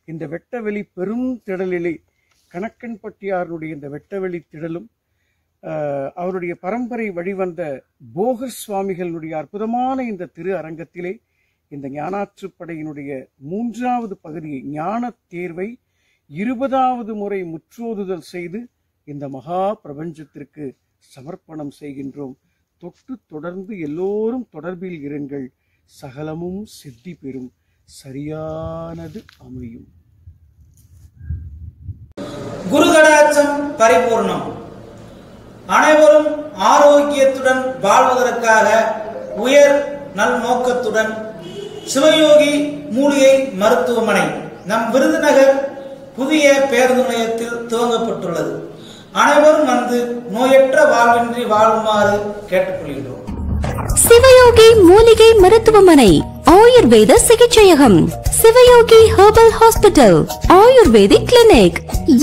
இந்த வெட்டவெளி பெரும் திடலிலே கணக்கன்பட்டியாருடைய இந்த வெட்டவெளி திடலும் அவருடைய பரம்பரை வழிவந்த போகர் சுவாமிகளுடைய அற்புதமான இந்த திரு அரங்கத்திலே இந்த ஞானாற்றுப்படையினுடைய 3வது பகுதியை ஞான தேர்வை 20வது முறை முற்றோதுதல் செய்து இந்த மகா பிரபஞ்சத்திற்கு சமர்ப்பணம் செய்கின்றோம். தொட்டு தொடர்ந்து எல்லோரும் தொடர்பில் இருங்கள், சகலமும் சித்தி பெறும், சரியானது அமையும். குரு கடாட்சம் பரிபூர்ணம். அனைவரும் ஆரோக்கியத்துடன் வாழ்வதற்காக உயர் நல் நோக்கத்துடன் சிவயோகி மூலிகை மருத்துவமனை நம் விருதுநகர் புதிய பேருந்து நிலையத்தில் துவங்கப்பட்டுள்ளது. அனைவரும் வந்து நோயற்ற வாழ்வின்றி வாழுமாறு கேட்டுக்கொள்கின்றோம். சிவயோகி மூலிகை மருத்துவமனை, ஆயுர்வேத சிகிச்சையகம், Sivayogi herbal hospital, ayurvedic clinic.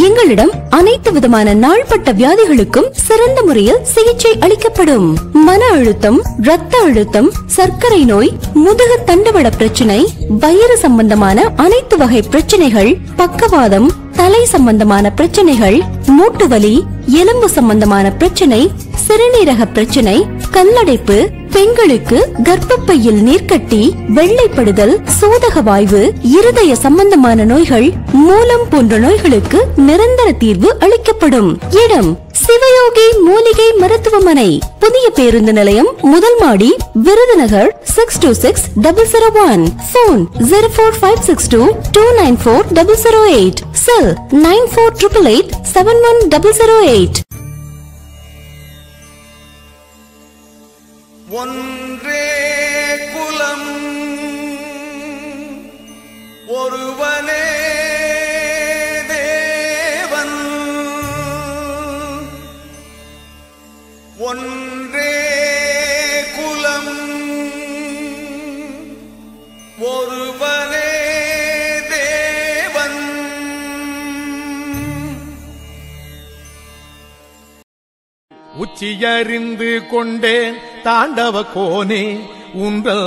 எங்களிடம் அனைத்து விதமான நாள்பட்ட வியாதிகளுக்கும் சிறந்த முறையில் சிகிச்சை அளிக்கப்படும். மன அழுத்தம், இரத்த அழுத்தம், சர்க்கரை நோய், முதுகு தண்டுவட பிரச்சனை, வயிறு சம்பந்தமான அனைத்து வகை பிரச்சனைகள், பக்கவாதம், தலை சம்பந்தமான பிரச்சனைகள், மூட்டு வலி, எலும்பு சம்பந்தமான பிரச்சனை, சிறுநீரக பிரச்சனை, கல்லடைப்பு, பெண்களுக்கு கர்ப்பப்பையில் நீர்க்கட்டி, வெள்ளைப்படுதல், சோதக வாய்வு, இருதய சம்பந்தமான நோய்கள், மூலம் போன்ற நோய்களுக்கு நிரந்தர தீர்வு அளிக்கப்படும். இடம் சிவயோகி மூலிகை மருத்துவமனை, புதிய பேருந்து நிலையம், முதல் மாடி, விருதுநகர் 626001. போன் 04562294008. செல் 9488871008. ஒன்றே குலம் ஒருவனே தேவன், ஒன்றே குலம் ஒருவனே தேவன். உச்சியறிந்து கொண்டேன் தாண்டவ கோனே, உங்கள்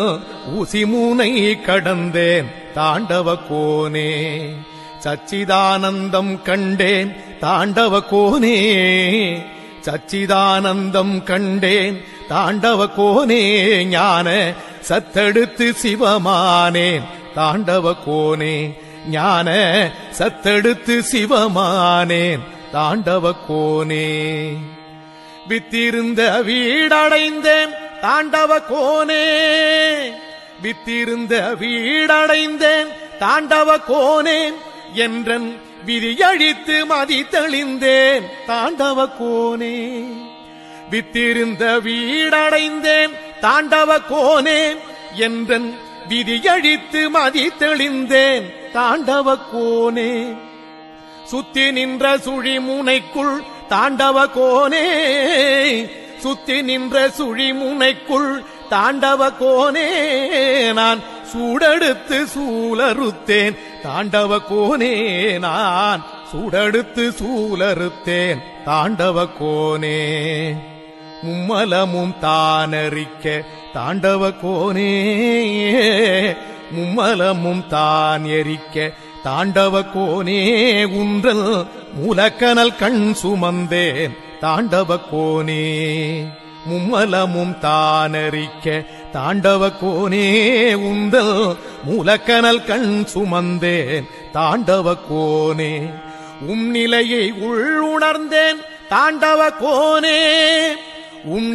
ஊசி மூனை கடந்தேன் தாண்டவ கோனே. சச்சிதானந்தம் கண்டேன் தாண்டவ கோனே, சச்சிதானந்தம் கண்டேன் தாண்டவ கோனே. ஞான சத்தெடுத்து சிவமானேன் தாண்டவ கோனே, ஞான சத்தெடுத்து சிவமானேன் தாண்டவ கோனே. வித்திருந்த வீடடைந்தேன் தாண்டவ கோனே, வித்திருந்த வீடடைந்தேன் தாண்டவ கோனே. என்றன் விதியழித்து மதி தெளிந்தேன் தாண்டவ கோனே. வித்திருந்த வீடடைந்தேன் தாண்டவ கோனே, என்றன் விதியழித்து மதி தெளிந்தேன் தாண்டவ கோனே. சுத்தி நின்ற சுழிமுனைக்குள் தாண்டவ கோனே, சுத்தி நின்ற சுழிமுனைக்குள் தாண்டவ கோனே. நான் சூடெடுத்து சூலறுத்தேன் தாண்டவ கோனே, நான் சூடெடுத்து சூலறுத்தேன் தாண்டவ கோனே. மும்மலமும் தானறிக்க தாண்டவ கோனே, மும்மலமும் தான் எரிக்க தாண்டவ கோனே. உன்றல் மூலக்கனல் கண் சுமந்தேன் தாண்டவ கோனே, மும்மலமும் தானறிக்க தாண்டவ கோனே. உந்தல் மூலக்கனல் கண் சுமந்தேன் தாண்டவ கோனே. நிலையை உள்ளுணர்ந்தேன் தாண்டவ கோனே,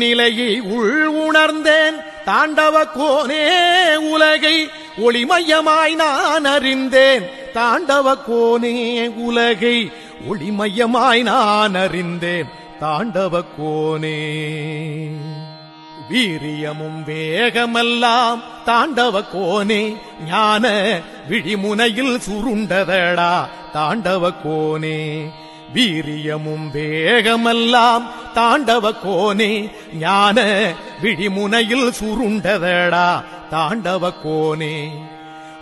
நிலையை உள்ளுணர்ந்தேன் தாண்டவ கோனே. உலகை ஒளிமயமாய் நான் அறிந்தேன் தாண்டவ கோனே, உலகை ஒளிமயமாய் நான் அறிந்தேன் தாண்டவ கோனே. வீரியமும் வேகமெல்லாம் தாண்டவ கோனே, ஞான விழிமுனையில் சுருண்டதடா தாண்டவ கோனே. வீரியமும் வேகமெல்லாம் தாண்டவ கோனே, ஞான விழிமுனையில் சுருண்டதடா தாண்டவ கோனே.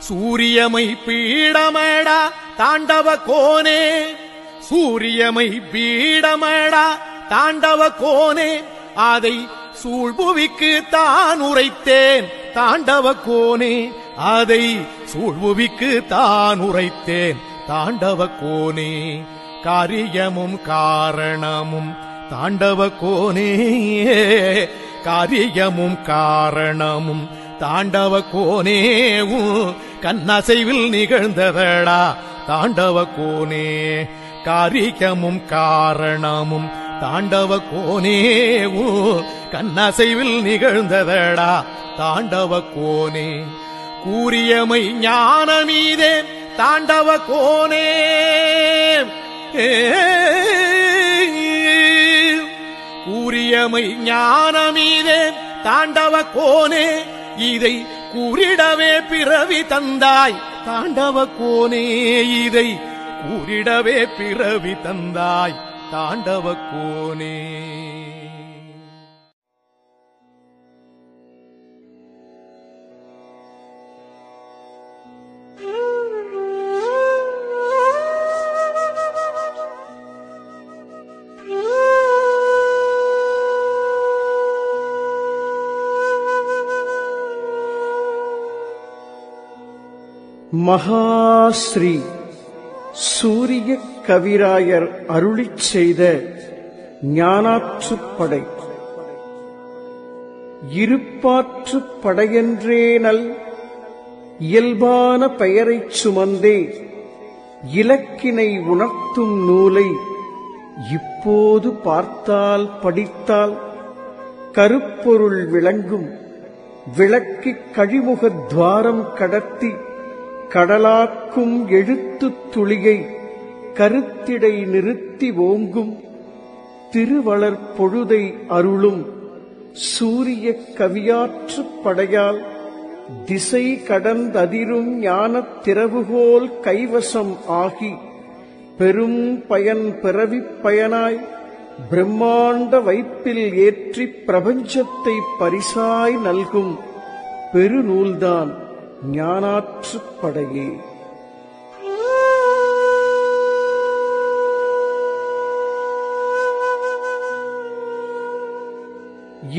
சூரியமை பீடமடா தாண்டவ கோனே, சூரியமை பீடமடா தாண்டவ கோனே. அதை சூழ்புவிக்கு தான் உரைத்தேன் தாண்டவ கோனே, அதை சூழ்புவிக்கு தான் உரைத்தேன் தாண்டவ கோனே. காரியமும் காரணமும் தாண்டவ கோனே, காரியமும் காரணமும் தாண்டவ கோனே. கண்ணசைவில் நிகழ்ந்ததடா தாண்டவ கோனே, காரியமும் காரணமும் தாண்டவ கோனே. கண்ணசைவில் நிகழ்ந்ததடா தாண்டவ கோனே. கூறியமை ஞானமீதே தாண்டவ கோனே, கூறியமை ஞானமீதே தாண்டவ கோனே இதை கூறிடவே பிறவி தந்தாய் தாண்டவ கோனே இதை கூறிடவே பிறவி தந்தாய் தாண்டவ கோனே. மகாஸ்ரீ சூரிய கவிராயர் அருளிச் செய்த ஞானாற்றுப்படை. இருப்பாற்றுப் படையென்றே நல் இயல்பான பெயரைச் சுமந்தே இலக்கினை உணர்த்தும் நூலை இப்போது பார்த்தால் படித்தால் கருப்பொருள் விளங்கும். விளக்கிக் கழிமுகத் துவாரம் கடத்தி கடலாக்கும் எழுத்துத் துளியை கருத்திடை நிறுத்தி ஓங்கும். திருவளர் பொழுதை அருளும் சூரிய கவியாற்றுப் படையால் திசை கடந்ததிரும் ஞானத் திறவுகோல் கைவசம் ஆகி பெரும் பயன் பிறவிப் பயனாய் பிரம்மாண்ட வைப்பில் ஏற்றிப் பிரபஞ்சத்தை பரிசாய் நல்கும் பெருநூல்தான் ஞானாற்றுப்படையே.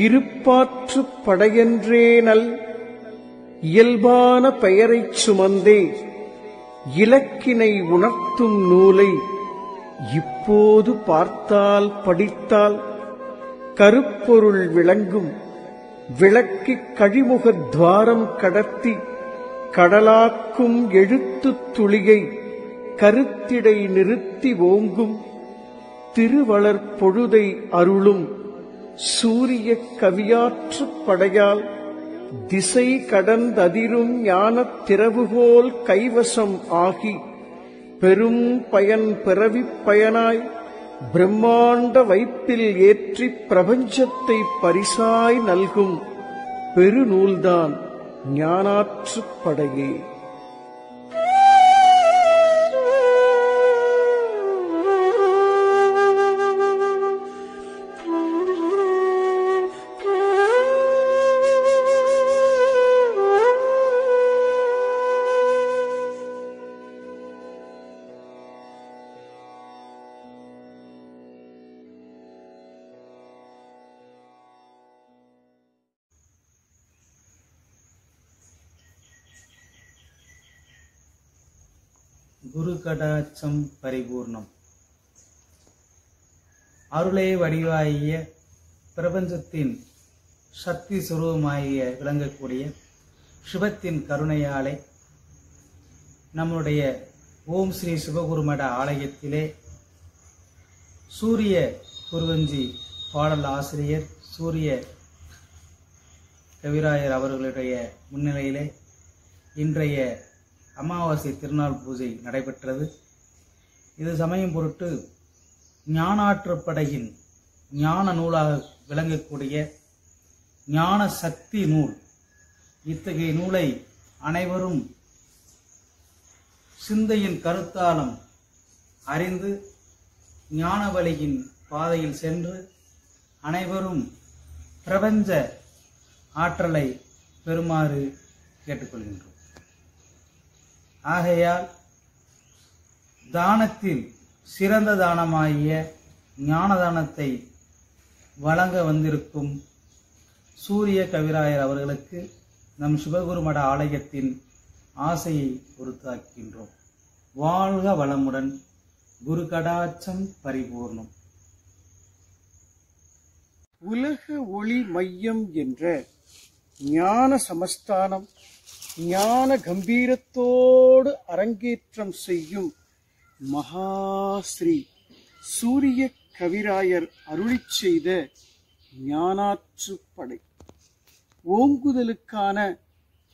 இருப்பாற்றுப் படையென்றே நல் இயல்பான பெயரைச் சுமந்தே இலக்கினை உணர்த்தும் நூலை இப்போது பார்த்தால் படித்தால் கருப்பொருள் விளங்கும். விளக்கிக் கழிமுகத் துவாரம் கடத்தி கடலாக்கும் எழுத்துத் துளியை கருத்திடை நிறுத்தி ஓங்கும். திருவளர் பொழுதை அருளும் சூரிய கவியாற்றுப் படையால் திசை கடந்ததிரும் ஞானத் திறவுகோல் கைவசம் ஆகி பெரும் பயன் பிறவிப் பயனாய் பிரம்மாண்ட வைப்பில் ஏற்றிப் பிரபஞ்சத்தை பரிசாய் நல்கும் பெருநூல்தான் ஞானாற்றுப்படையே. குரு கடாட்சம் பரிபூர்ணம். அருளே வடிவாகிய பிரபஞ்சத்தின் சக்தி சுரூபமாகிய விளங்கக்கூடிய சிவத்தின் கருணையாலே நம்முடைய ஓம் ஸ்ரீ சிவகுருமட ஆலயத்திலே சூரிய குருவஞ்சி பாடல் ஆசிரியர் சூரிய கவிராயர் அவர்களுடைய முன்னிலையிலே இன்றைய அமாவாசை திருநாள் பூஜை நடைபெற்றது. இது சமயம் பொருட்டு ஞானாற்றுப்படையின் ஞான நூலாக விளங்கக்கூடிய ஞான சக்தி நூல். இத்தகைய நூலை அனைவரும் சிந்தையின் கருத்தாலம் அறிந்து ஞான வழியின் பாதையில் சென்று அனைவரும் பிரபஞ்ச ஆற்றலை பெறுமாறு கேட்டுக்கொள்கின்றோம். ஆகையால் தானத்தில் சிறந்த தானமாகிய ஞான தானத்தை வழங்க வந்திருக்கும் சூரிய கவிராயர் அவர்களுக்கு நம் சிவகுருமட ஆலயத்தின் ஆசையை பொறுத்தாக்கின்றோம். வாழ்க வளமுடன். குரு கடாட்சம் பரிபூர்ணம். உலக ஒளி மையம் என்ற ஞான சமஸ்தானம் ஞான கம்பீரத்தோடு அரங்கேற்றம் செய்யும் மகாஸ்ரீ சூரிய கவிராயர் அருளிச் செய்த ஞானாற்றுப்படை. ஓங்குதலுக்கான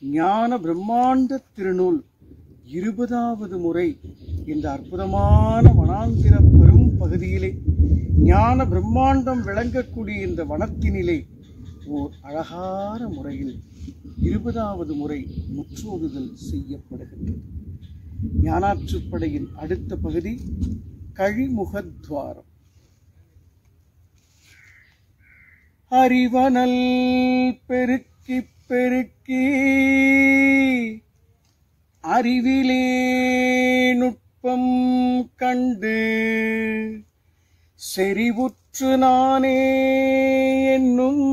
ஞான பிரம்மாண்ட திருநூல் 20வது முறை இந்த அற்புதமான வனாந்திர பெரும் பகுதியிலே ஞான பிரம்மாண்டம் விளங்கக்கூடிய இந்த வனத்தினிலே ஓர் அழகான முறையில் 20வது முறை முற்றோதுதல் செய்யப்படுகின்றது. ஞானாற்றுப்படையின் அடுத்த பகுதி கழிமுகத்வாரம். அறிவனல் பெருக்கி பெருக்கி அறிவிலே நுட்பம் கண்டு செறிவுற்று நானே என்னும்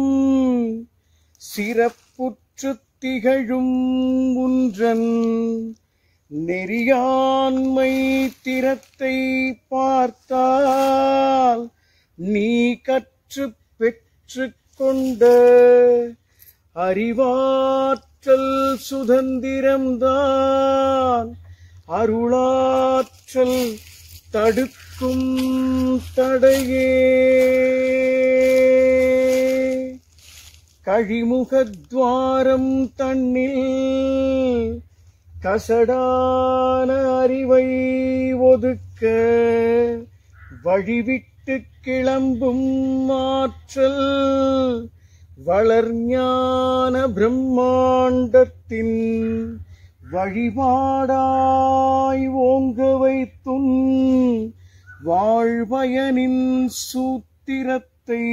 சிறப்புற்று திகழும் ஒன்றன் நெறியாண்மை திறத்தை பார்த்தால் நீ கற்று பெற்று கொண்ட அறிவாற்றல் சுதந்திரம்தான் அருளாற்றல் தடுக்கும் தடையே. கழிமுகத்வாரம் தன்னில் கசடான அறிவை ஒதுக்க வழிவிட்டு கிளம்பும் ஆற்றல் வளர்ஞான பிரம்மாண்டத்தின் வழிபாடாய் ஓங்க வைத்துன் வாழ்பயனின் சூத்திரத்தை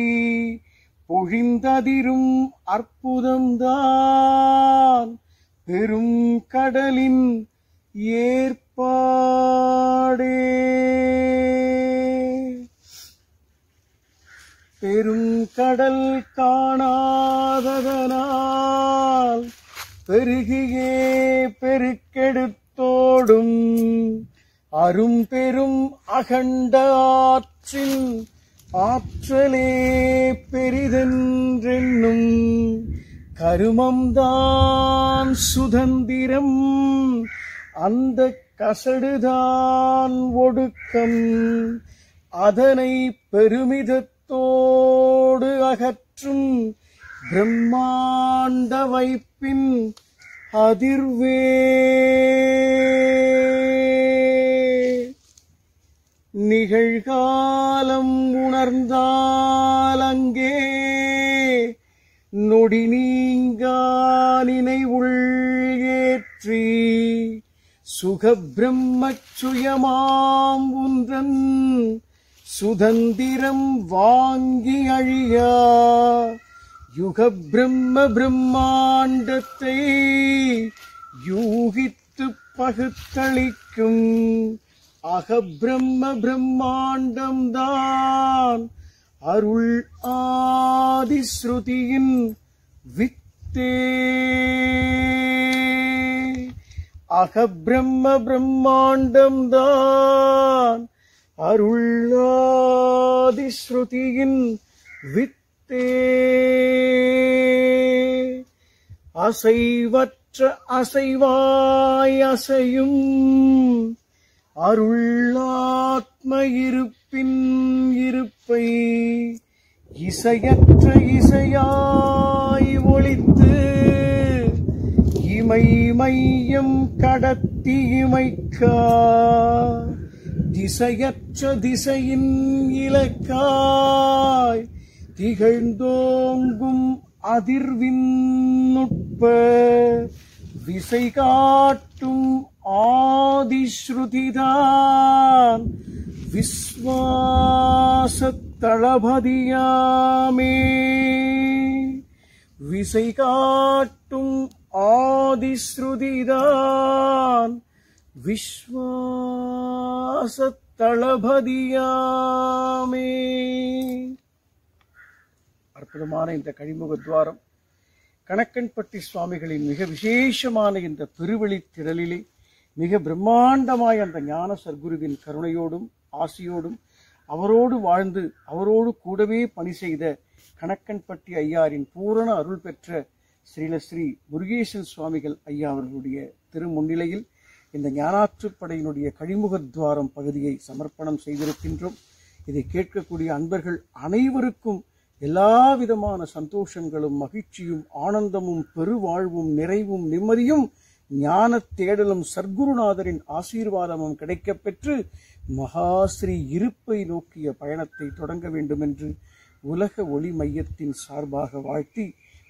பொழிந்ததிரும் அற்புதம்தான் பெரும் கடலின் ஏற்பாடே. பெருங்கடல் காணாததனால் பெருகியே பெருக்கெடுத்தோடும் அரும் பெரும் அகண்ட ஆற்றின் ஆற்றலே பெரிதென்றென்னும் கருமம்தான் சுதந்திரம் அந்த கசடுதான் ஒடுக்கம் அதனை பெருமிதத்தோடு அகற்றும் பிரம்மாண்ட வைப்பின் அதிர்வே. நிகழ்காலம் உணர்ந்தால் அங்கே நொடி நீங்கா நினைவுள் ஏற்றி சுகபிரம்மச்சுயமாம் ஒன்றன் சுதந்திரம் வாங்கி அழியா யுக பிரம்ம பிரம்மாண்டத்தை யூகித்து பகுத்தளிக்கும் அகபிரம்ம பிரம்மாண்டம்தான் அருள் ஆதிஸ்ருதியின் வித்தே. அகபிரம்ம பிரம்மாண்டம்தான் அருள் ஆதிஸ்ருதியின் வித்தே. அசைவற்ற அசைவாய் அசையும் அருளாத்ம இருப்பின் இருப்பை இசையற்ற இசையாய் ஒளித்து இமை மையம் கடத்தி இமைக்கா திசையற்ற திசையின் இலக்காய் திகழ்ந்தோங்கும் அதிர்வின் நுட்ப விசை காட்டும் ஆதிஸ்ருதிதான் விஸ்வாசத் தளபதியாமே. விசை காட்டும் ஆதிஸ்ருதிதான் விஸ்வாசத் தளபதியாமே. அற்புதமான இந்த கழிமுகத்வாரம் கணக்கன்பட்டி சுவாமிகளின் மிக விசேஷமான இந்த பெருவெளி திரளிலே மிக பிரம்மாண்டமாய் அந்த ஞான சர்க்குருவின் கருணையோடும் ஆசியோடும் அவரோடு வாழ்ந்து அவரோடு கூடவே பணி செய்த கணக்கன்பட்டி ஐயாரின் பூரண அருள் பெற்ற ஸ்ரீ முருகேசன் சுவாமிகள் ஐயா அவர்களுடைய திருமுன்னிலையில் இந்த ஞானாற்றுப்படையினுடைய கழிமுகத்வாரம் பகுதியை சமர்ப்பணம் செய்திருக்கின்றோம். இதை கேட்கக்கூடிய அன்பர்கள் அனைவருக்கும் எல்லா விதமான சந்தோஷங்களும் மகிழ்ச்சியும் ஆனந்தமும் பெருவாழ்வும் நிறைவும் நிம்மதியும் ஞான தேடலும் சர்க்குருநாதரின் ஆசீர்வாதமும் கிடைக்கப் பெற்று மகாஸ்ரீ இருப்பை நோக்கிய பயணத்தை தொடங்க வேண்டும் என்று உலக ஒளி மையத்தின் சார்பாக வாழ்த்தி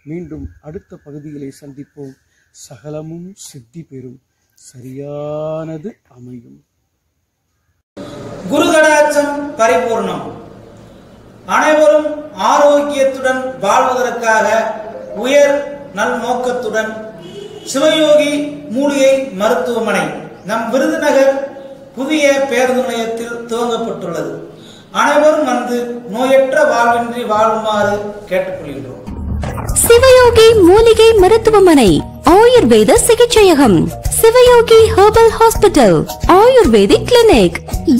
மீண்டும் அடுத்த பகுதிகளை சந்திப்போம். சகலமும் சித்தி பெறும், சரியானது அமையும். குருகடாட்சம் பரிபூர்ணம். அனைவரும் ஆரோக்கியத்துடன் வாழ்வதற்காக உயர் நல் நோக்கத்துடன் சிவயோகி மூலிகை மருத்துவமனை நம் விருதுநகர் புதிய பேருந்து நிலையத்தில் துவங்கப்பட்டுள்ளது. அனைவரும் வந்து நோயற்ற வாழ்வின்றி வாழுமாறு கேட்டுக்கொள்கின்றோம். சிவயோகி மூலிகை மருத்துவமனை, ஆயுர்வேத சிகிச்சையகம், Sivayogi herbal hospital, ayurvedic clinic.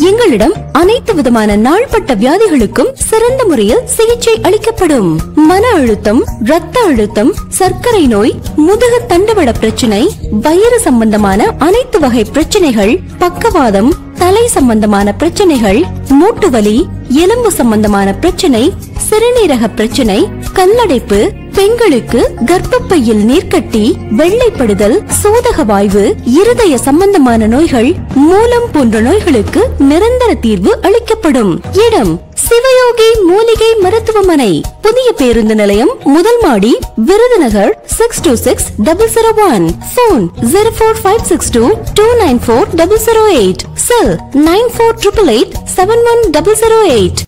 எங்களிடம் அனைத்து விதமான நாள்பட்ட வியாதிகளுக்கும் சிறந்த முறையில் சிகிச்சை அளிக்கப்படும். மன அழுத்தம், ரத்த அழுத்தம், சர்க்கரை நோய், முதுகு தண்டுவட பிரச்சனை, வயிறு சம்பந்தமான அனைத்து வகை பிரச்சனைகள், பக்கவாதம், தலை சம்பந்தமான பிரச்சனைகள், மூட்டு வலி, எலும்பு சம்பந்தமான பிரச்சனை, சிறுநீரக பிரச்சனை, கல்லடைப்பு, பெண்களுக்கு கர்ப்பப்பையில் நீர்க்கட்டி, வெள்ளைப்படுதல், சோதக வாய்வு, இருதய சம்பந்தமான நோய்கள், மூலம் போன்ற நோய்களுக்கு நிரந்தர தீர்வு அளிக்கப்படும். இடம் சிவயோகி மூலிகை மருத்துவமனை, புதிய பேருந்து நிலையம், முதல் மாடி, விருதுநகர் 626001. போன் 04562294008. செல் 9488871008.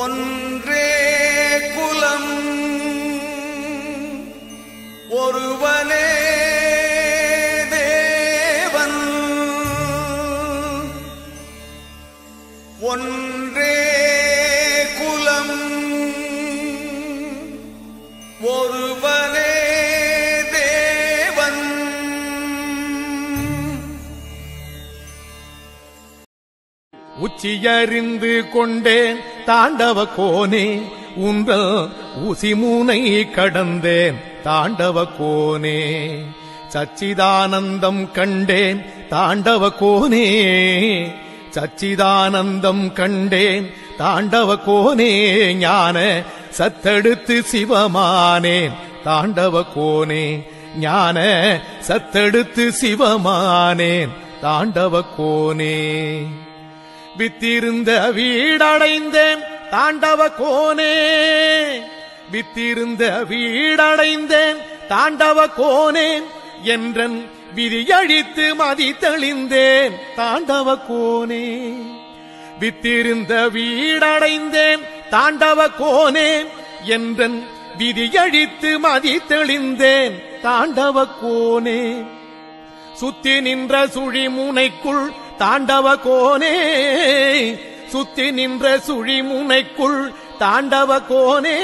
ஒன்றே குலம் ஒருவனே தேவன், ஒன்றே குலம் ஒருவனே தேவன். உச்சியறிந்து கொண்டேன் தாண்டவ கோனே, உங்கள் ஊசி மூனை கடந்தேன் தாண்டவ கோனே. சச்சிதானந்தம் கண்டேன் தாண்டவ கோனே, சச்சிதானந்தம் கண்டேன் தாண்டவ கோனே. ஞான சத்தெடுத்து சிவமானேன் தாண்டவ கோனே, ஞான சத்தெடுத்து சிவமானேன் தாண்டவ கோனே. வித்திருந்த வீடடைந்தேன் தாண்டவ கோனே, வித்திருந்த வீடடைந்தேன் தாண்டவ கோனே. என்றன் விதியழித்து மதி தெளிந்தேன் தாண்டவ கோனே. வித்திருந்த வீடடைந்தேன் தாண்டவ கோனே, என்றன் விதியழித்து மதி தெளிந்தேன் தாண்டவ கோனே. சுத்தி நின்ற சுழிமுனைக்குள் தாண்டவ கோனே, சுத்தி நின்ற சுழிமுனைக்குள் தாண்டவ கோனே.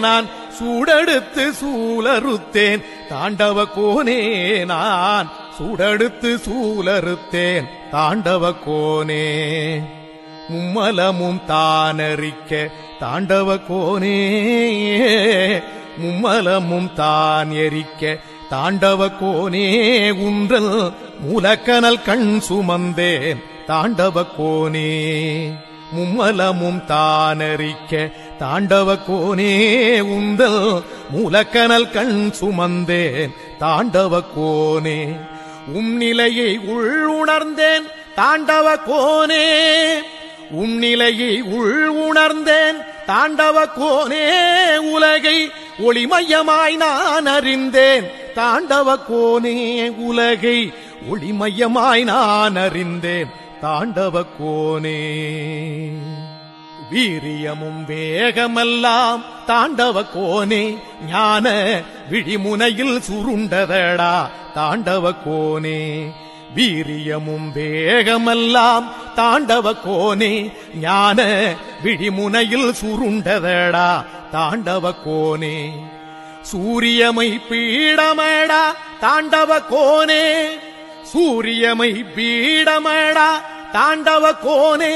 நான் சூடெடுத்து சூலறுத்தேன் தாண்டவ கோனே, நான் சூடெடுத்து சூலறுத்தேன் தாண்டவ கோனே. மும்மலமும் தானறிக்க தாண்டவ கோனே, மும்மலமும் தான் எரிக்க தாண்டவ கோனே. உன்றல் மூலக்கனல் கண் சுமந்தேன் தாண்டவ கோனே, மும்மலமும் தானறிக்க தாண்டவ கோனே. உந்தல் மூலக்கனல் கண் சுமந்தேன் தாண்டவ கோனே. நிலையை உள்ளுணர்ந்தேன் தாண்டவ கோனே, நிலையை உள்ளுணர்ந்தேன் தாண்டவ கோனே. உலகை ஒளிமயமாய் நான் அறிந்தேன் தாண்டவ கோனே, உலகை ஒளிமயமாய் நான் அறிந்தேன் தாண்டவ கோனே. வீரியமும் வேகமெல்லாம் தாண்டவ கோனே, ஞான விழிமுனையில் சுருண்டதடா தாண்டவ கோனே. வீரியமும் வேகமெல்லாம் தாண்டவ கோனே, ஞான விழிமுனையில் சுருண்டதடா தாண்டவ கோனே. சூரியமை பீடமடா தாண்டவ கோனே, சூரியமை பீடமடா தாண்டவ கோனே.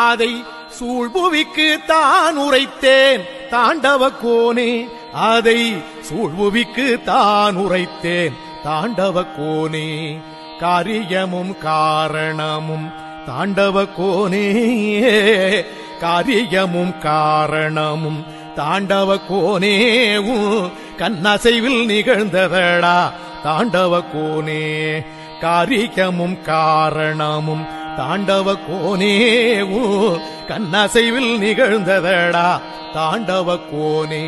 அதை சூழ்புவிக்கு தான் உரைத்தேன் தாண்டவ கோனே, அதை சூழ்புவிக்கு தான் உரைத்தேன் தாண்டவ கோனே. காரியமும் காரணமும் தாண்டவ கோனே, காரியமும் காரணமும் தாண்டவ கோனே கண்ணசைவில் நிகழ்ந்ததடா தாண்டவ கோனே காரிகமும் காரணமும் தாண்டவ கோனே கண்ணசைவில் நிகழ்ந்ததடா தாண்டவ கோனே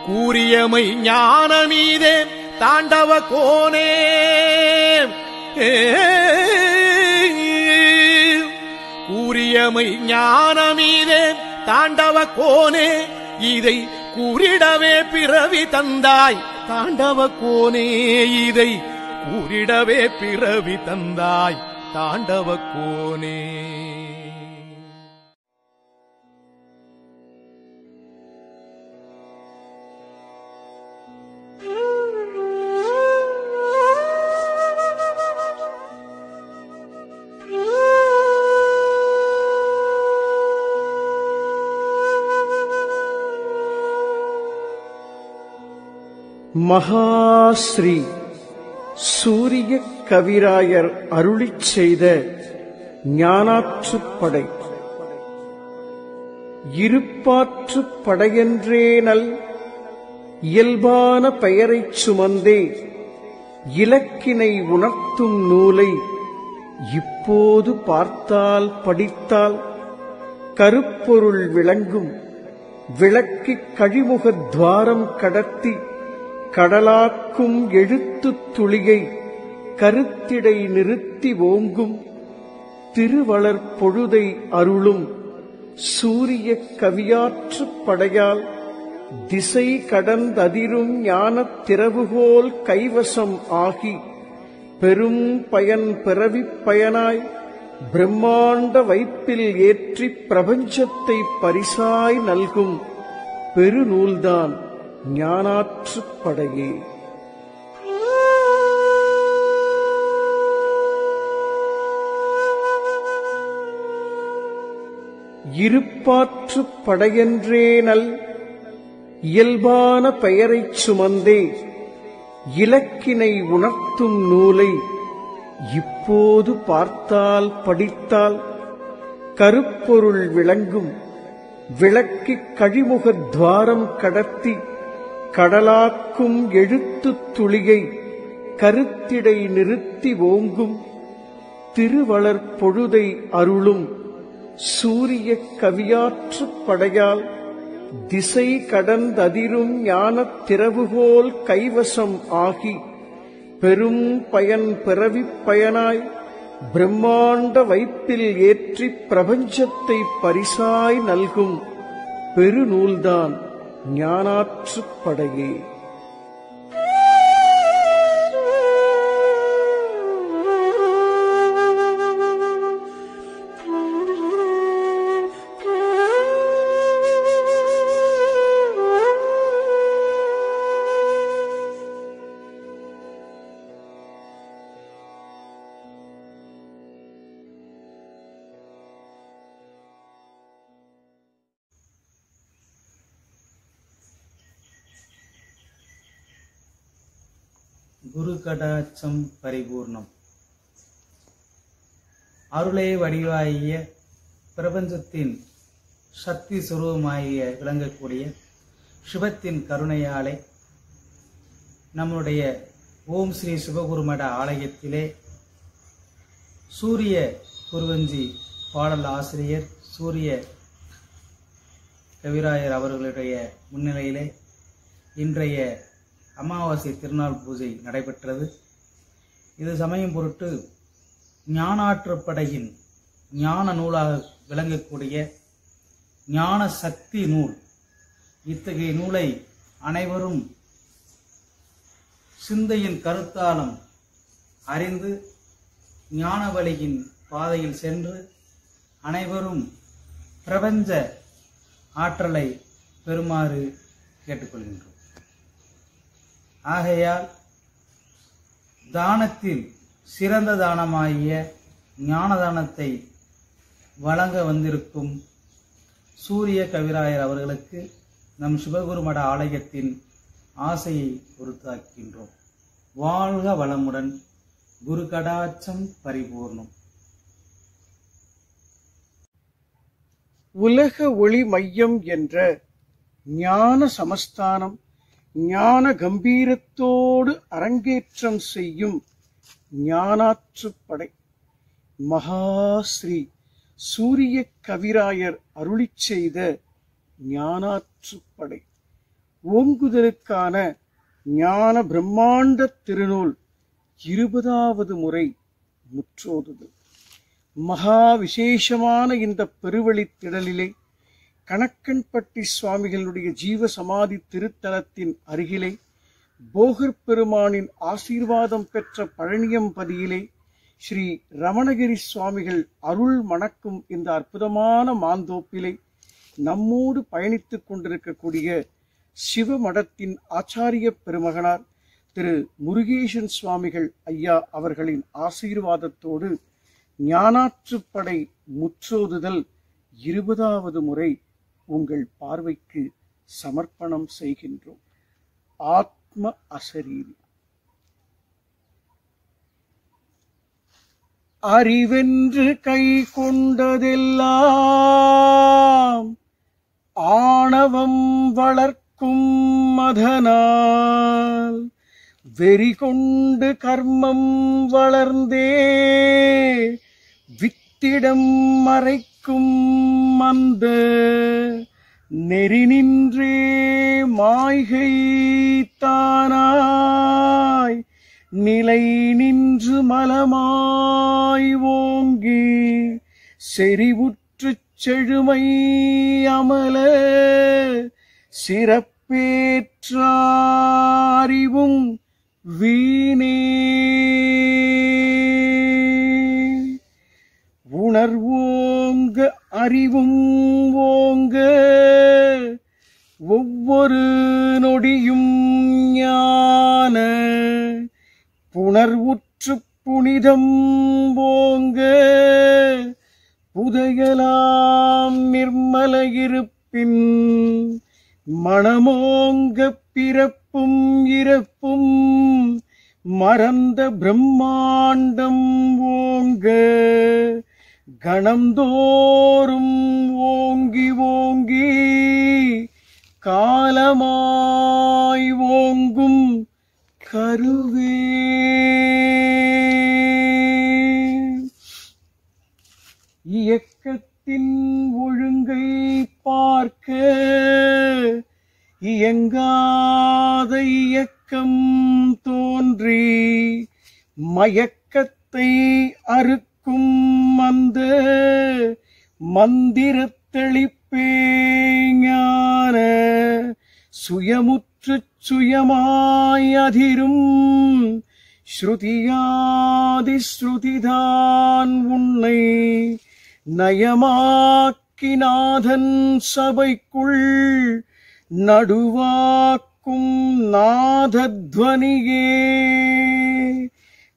கூறியமை ஞானமீதே தாண்டவ கோனே கூறியமை ஞானமீதே தாண்டவ கோனே இதை கூறிடவே பிறவி தந்தாய் தாண்டவ கோனே இதை கூறிடவே பிறவி தந்தாய் தாண்டவ கோனே. மகாஸ்ரீ சூரிய கவிராயர் அருளிச் செய்த ஞானாற்றுப்படை. இருப்பாற்றுப் படையென்றேனல் இயல்பான பெயரைச் சுமந்தே இலக்கினை உணர்த்தும் நூலை இப்போது பார்த்தால் படித்தால் கருப்பொருள் விளங்கும். விளக்கிக் கழிமுகத் துவாரம் கடத்தி கடலாக்கும் எழுத்துத் துளியை கருத்திடை நிறுத்தி ஓங்கும். திருவளர் பொழுதை அருளும் சூரிய கவியாற்றுப் படையால் திசை கடந்ததிரும் ஞானத் திறவுகோல் கைவசம் ஆகி பெரும் பயன் பிறவிப் பயனாய் பிரம்மாண்ட வைப்பில் ஏற்றிப் பிரபஞ்சத்தை பரிசாய் நல்கும் பெருநூல்தான் ஞானாற்றுப்படையே. இருப்பாற்றுப் படையென்றேனல் இயல்பான பெயரைச் சுமந்தே இலக்கினை உணர்த்தும் நூலை இப்போது பார்த்தால் படித்தால் கருப்பொருள் விளங்கும். விளக்கிக் கழிமுகத் துவாரம் கடத்தி கடலாக்கும் எழுத்துத் துளியை கருத்திடை நிறுத்தி ஓங்கும். திருவளர் பொழுதை அருளும் சூரிய கவியாற்றுப் படையால் திசை கடந்ததிரும் ஞானத் திறவுகோல் கைவசம் ஆகி பெரும் பயன் பிறவிப் பயனாய் பிரம்மாண்ட வைப்பில் ஏற்றிப் பிரபஞ்சத்தை பரிசாய் நல்கும் பெருநூல்தான் ஞானாற்றுப்படையே. குரு கடாட்சம் பரிபூர்ணம். அருளே வடிவாகிய பிரபஞ்சத்தின் சக்தி சுரூபமாகிய விளங்கக்கூடிய சிவத்தின் கருணையாலே நம்முடைய ஓம் ஸ்ரீ சிவகுருமட ஆலயத்திலே சூரிய குருவஞ்சி பாடல் ஆசிரியர் சூரிய கவிராயர் அவர்களுடைய முன்னிலையிலே இன்றைய அமாவாசை திருநாள் பூஜை நடைபெற்றது. இது சமயம் பொருட்டு ஞானாற்றுப்படையின் ஞான நூலாக விளங்கக்கூடிய ஞான சக்தி நூல். இத்தகைய நூலை அனைவரும் சிந்தையின் கருத்தாலும் அறிந்து ஞான வழியின் பாதையில் சென்று அனைவரும் பிரபஞ்ச ஆற்றலை பெறுமாறு கேட்டுக்கொள்கின்றோம். ஆகையால் தானத்தில் சிறந்த தானமாகிய ஞான தானத்தை வழங்க வந்திருக்கும் சூரிய கவிராயர் அவர்களுக்கு நம் சிவகுருமட ஆலயத்தின் ஆசையை பொறுத்தாக்கின்றோம். வாழ்க வளமுடன். குரு கடாட்சம் பரிபூர்ணம். உலக ஒளி மையம் என்ற ஞான சமஸ்தானம் ஞான கம்பீரத்தோடு அரங்கேற்றம் செய்யும் ஞானாற்றுப்படை மகாஸ்ரீ சூரிய கவிராயர் அருளிச் செய்த ஞானாற்றுப்படை ஓங்குதலுக்கான ஞான பிரம்மாண்ட திருநூல் 20வது முறை முற்றோதுதல். மகா விசேஷமான இந்த பெருவழித்திடலிலே கணக்கன்பட்டி சுவாமிகளுடைய ஜீவ சமாதி திருத்தலத்தின் அருகிலே போகர் பெருமானின் ஆசீர்வாதம் பெற்ற பழனியம்பதியிலே ஸ்ரீ ரமணகிரி சுவாமிகள் அருள் மணக்கும் இந்த அற்புதமான மாந்தோப்பிலே நம்மோடு பயணித்துக் கொண்டிருக்கக்கூடிய சிவமடத்தின் ஆச்சாரிய பெருமகனார் திரு முருகேசன் சுவாமிகள் ஐயா அவர்களின் ஆசீர்வாதத்தோடு ஞானாற்றுப்படை முற்றோதுதல் 20வது முறை உங்கள் பார்வைக்கு சமர்ப்பணம் செய்கின்றோம். ஆத்ம அசரீரி. அறிவென்று கை கொண்டதெல்லாம் ஆணவம் வளர்க்கும் மதனால் வெறி கொண்டு கர்மம் வளர்ந்தே வித்திடம் மறைக்கும் அந்த நெறி நின்றே மாய்கை தானாய் நிலை நின்று மலமாய் ஓங்கி செறிவுற்று செழுமை அமல சிறப்பேற்றாரிவும் வீணே உணர்வோங்க அறிவும் ஓங்க ஒவ்வொரு நொடியும் ஞான புணர்வுற்று புனிதம் ஓங்க புதையலாம் நிர்மல இருப்பின் மனமோங்க பிறப்பும் இறப்பும் மறந்த பிரம்மாண்டம் ஓங்க கணந்தோறும் ஓங்கி ஓங்கி காலமாய் ஓங்கும் கருவே இயக்கத்தின் ஒழுங்கை பார்க்க இயங்காத இயக்கம் தோன்றி மயக்கத்தை அறுக்கும் அந்த மந்திரத் தெளிப்பே ஞான சுயமுற்று சுயமாய் அதிரும் ஸ்ருதியாதி ஸ்ருதிதான் உன்னை நயமாக்கி நாதன் சபைக்குள் நடுவாக்கும் நாதத்வனியே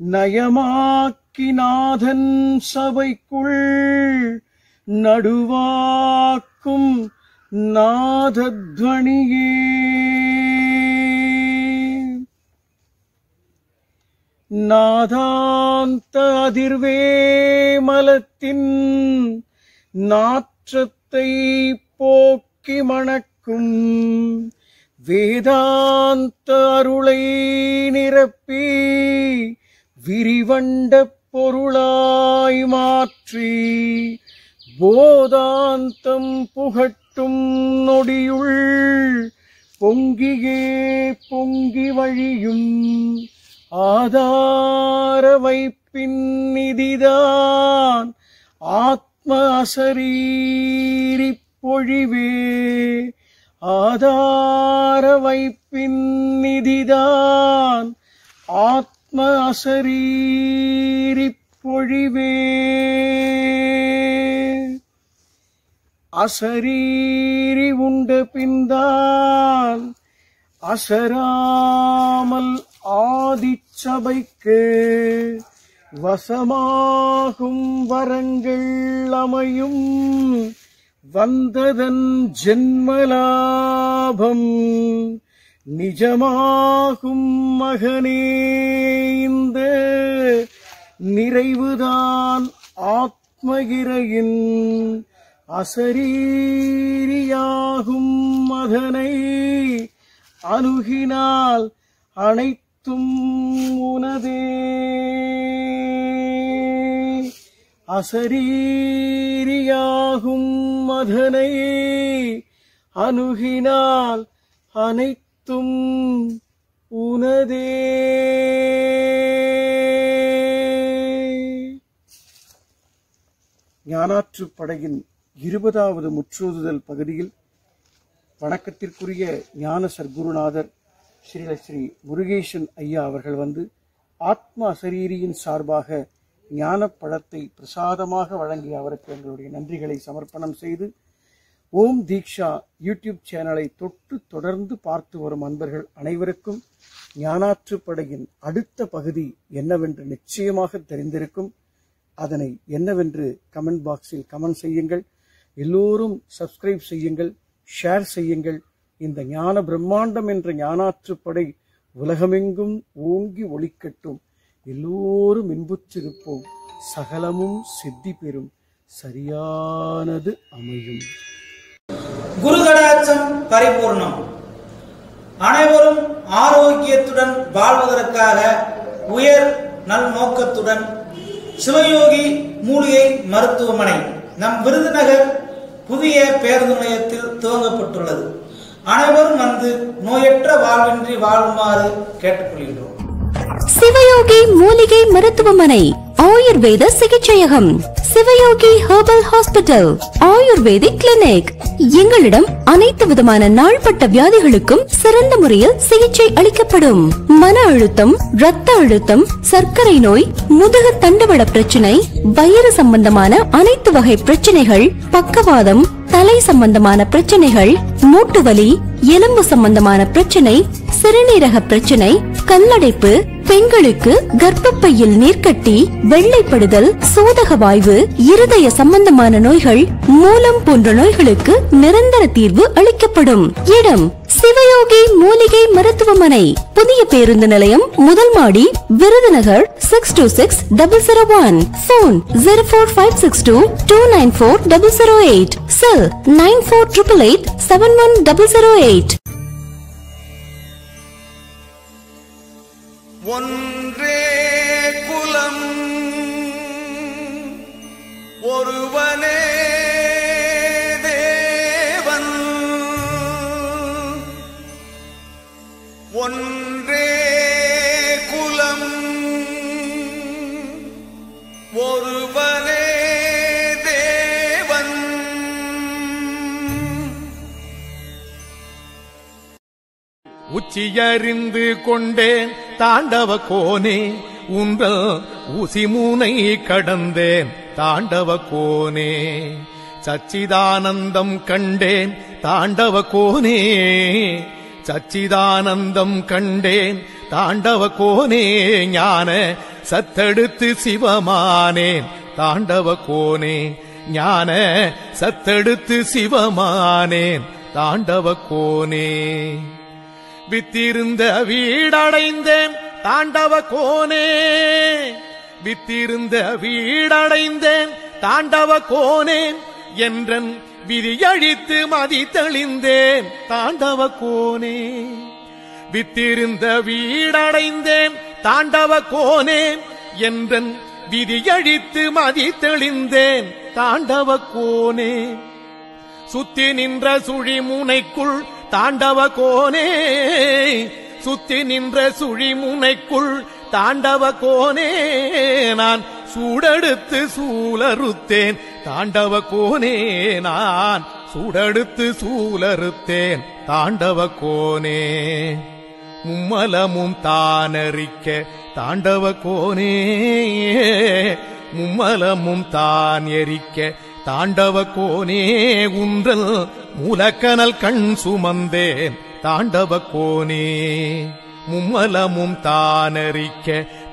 நயமாக்கி நாதன் சபைக்குள் நடுவாக்கும் நாதத்வனியே நாதாந்த அதிர்வே மலத்தின் நாற்றத்தை போக்கி மணக்கும் வேதாந்த அருளை நிரப்பி விரிவண்ட பொருளாய் மாற்றி போதாந்தம் புகட்டும் நொடியுள் பொங்கியே பொங்கி வழியும் ஆதார வைப்பின் நிதிதான் ஆத்ம அசரீரி பொழிவே ஆதார வைப்பின் நிதிதான் ஆத்ம அசரீரி பொழிவே அசரீரி உண்ட பின்தான் அசராமல் ஆதிச்சபைக்கு வசமாகும் வரங்கள் அமையும் வந்ததன் ஜென்மலாபம் நிஜமாகும் மகனே இந்த நிறைவுதான் ஆத்மகிரையின் அசரீரியாகும் அதனை அணுகினால் அனைத்தும் உனதே. அசரீரியாகும் அதனை அணுகினால் அனைத்தும் உனதே. ஞானாற்றுப் படையின் 20வது முற்றோதுதல் பகுதியில் வணக்கத்திற்குரிய ஞான சர்க்குருநாதர் ஸ்ரீ முருகேசன் ஐயா அவர்கள் ஆத்ம அசரீரியின் சார்பாக ஞான பழத்தை பிரசாதமாக வழங்கிய அவருக்கு எங்களுடைய நன்றிகளை சமர்ப்பணம் செய்து, ஓம் தீக்ஷா யூடியூப் சேனலை தொடர்ந்து பார்த்து வரும் அன்பர்கள் அனைவருக்கும் ஞானாற்றுப் படையின் அடுத்த பகுதி என்னவென்று நிச்சயமாக தெரிந்திருக்கும். அதனை என்னவென்று கமெண்ட் பாக்ஸில் கமெண்ட் செய்யுங்கள். எல்லோரும் சப்ஸ்கிரைப் செய்யுங்கள், ஷேர் செய்யுங்கள். இந்த ஞான பிரம்மாண்டம் என்ற ஞானாற்றுப் படை உலகமெங்கும் ஓங்கி ஒளிக்கட்டும். எல்லோரும் இன்புற்றிருப்போம். சகலமும் சித்தி பெறும். சரியானது அமையும். குருகடாட்சம் பரிபூர்ணம். அனைவரும் ஆரோக்கியத்துடன் வாழ்வதற்காக உயர் நல் நோக்கத்துடன் சிவயோகி மூலிகை மருத்துவமனை நம் விருதுநகர் புதிய பேருந்து நிலையத்தில் துவங்கப்பட்டுள்ளது. அனைவரும் நோயற்ற வாழ்வின்றி வாழுமாறு கேட்டுக்கொள்கிறோம். சிவயோகி மூலிகை மருத்துவமனை, ஆயுர்வேத சிகிச்சையகம், Sivayogi herbal hospital, ayurvedic clinic. எங்களிடம் அனைத்து விதமான நாள்பட்ட வியாதிகளுக்கும் சிறந்த முறையில் சிகிச்சை அளிக்கப்படும். மன அழுத்தம், இரத்த அழுத்தம், சர்க்கரை நோய், முதுகு தண்டுவட பிரச்சனை, வயிறு சம்பந்தமான அனைத்து வகை பிரச்சனைகள், பக்கவாதம், தலை சம்பந்தமான பிரச்சனைகள், மூட்டு வலி, எலும்பு சம்பந்தமான பிரச்சனை, சிறுநீரக பிரச்சனை, கல்லடைப்பு, பெண்களுக்கு கர்ப்பப்பையில் நீர்க்கட்டி, வெள்ளைப்படுதல், சோதக வாய்வு, இருதய சம்பந்தமான நோய்கள், மூலம் போன்ற நோய்களுக்கு நிரந்தர தீர்வு அளிக்கப்படும். இடம் சிவயோகி மூலிகை மருத்துவமனை, புதிய பேருந்து நிலையம், முதல் மாடி, விருதுநகர் 626001. போன் 04562294008. செல் 9488871008. ஒன்றே குலம் ஒருவனே தேவன், ஒன்றே குலம் ஒருவனே தேவன். உச்சியறிந்து கொண்டேன் தாண்டவ கோனே, உங்கள் ஊசிமூனை கடந்தேன் தாண்டவ கோனே. சச்சிதானந்தம் கண்டேன் தாண்டவ கோனே, சச்சிதானந்தம் கண்டேன் தாண்டவ கோனே. ஞான சத்தெடுத்து சிவமானேன் தாண்டவ கோனே, ஞான சத்தெடுத்து சிவமானேன் தாண்டவ கோனே. வித்திருந்த வீடடைந்தேன் தாண்டவ கோனே, வித்திருந்த வீடடைந்தேன் தாண்டவ கோனே. என்றன் விதியழித்து மதி தெளிந்தேன் தாண்டவ கோனே. வித்திருந்த வீடடைந்தேன் தாண்டவ கோனே, என்றன் விதியழித்து மதி தெளிந்தேன் தாண்டவ கோனே. சுத்தி நின்ற சுழிமுனைக்குள் தாண்டவ கோனே, சுத்தி நின்ற சுழிமுனைக்குள் தாண்டவ கோனே. நான் சூடெடுத்து சூலறுத்தேன் தாண்டவ கோனே, நான் சூடெடுத்து சூலறுத்தேன் தாண்டவ கோனே. மும்மலமும் தானறிக்க தாண்டவ கோனே, மும்மலமும் தான் எரிக்க தாண்டவ கோனே. உன்றல் மூலக்கனல் கண் சுமந்தேன் தாண்டவ கோனே. மும்மலமும் தானறிக்க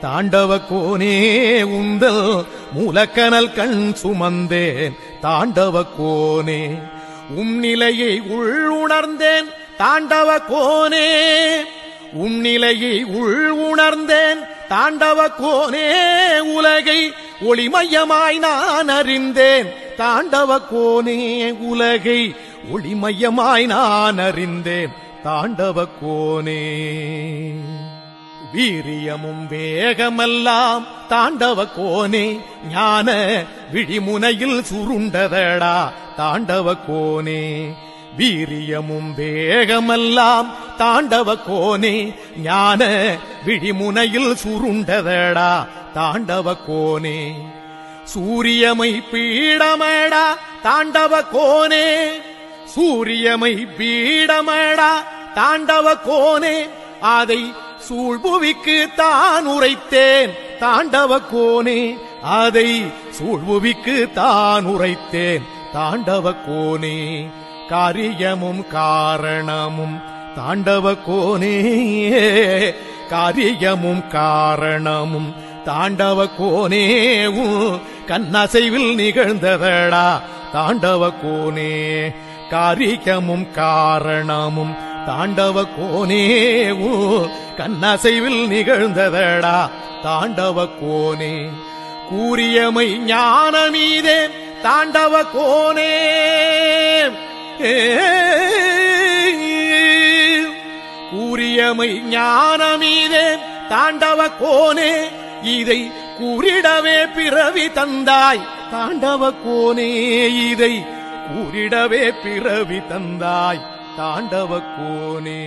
தாண்டவ கோனே, உந்தல் மூலக்கனல் கண் சுமந்தேன் தாண்டவ கோனே. நிலையை உணர்ந்தேன் தாண்டவ கோனே, நிலையை உணர்ந்தேன் தாண்டவ கோனே. உலகை ஒளிமயமாய் நான் அறிந்தேன் தாண்டவ கோனே உலகை ஒளிமயமாய் நான் அறிந்தேன் தாண்டவ கோனே வீரியமும் வேகமெல்லாம் தாண்டவ கோனே ஞான விழிமுனையில் சுருண்டதடா தாண்டவ கோனே வீரியமும் வேகமெல்லாம் தாண்டவ கோனே ஞான விழிமுனையில் சுருண்டதடா தாண்டவ கோனே சூரியமை பீடமடா தாண்டவ கோனே சூரியமை பீடமடா தாண்டவ கோனே அதை சூழ்புவிக்கு தான் உரைத்தேன் தாண்டவ கோனே அதை சூழ்புவிக்கு தான் உரைத்தேன் தாண்டவ கோனே காரியமும் காரணமும் தாண்டவ கோனே காரியமும் காரணமும் தாண்டவ கோனே கண்ணசைவில் நிகழ்ந்ததடா தாண்டவ கோனே காரியமும் காரணமும் தாண்டவ கோனே கண்ணசைவில் நிகழ்ந்ததடா தாண்டவ கோனே கூறியமை ஞானமீதே தாண்டவ கோனே கூறியமை ஞானமீதே தாண்டவ கோனே இதை கூறிடவே பிறவி தந்தாய் தாண்டவ கோனே இதை கூறிடவே பிறவி தந்தாய் தாண்டவ கோனே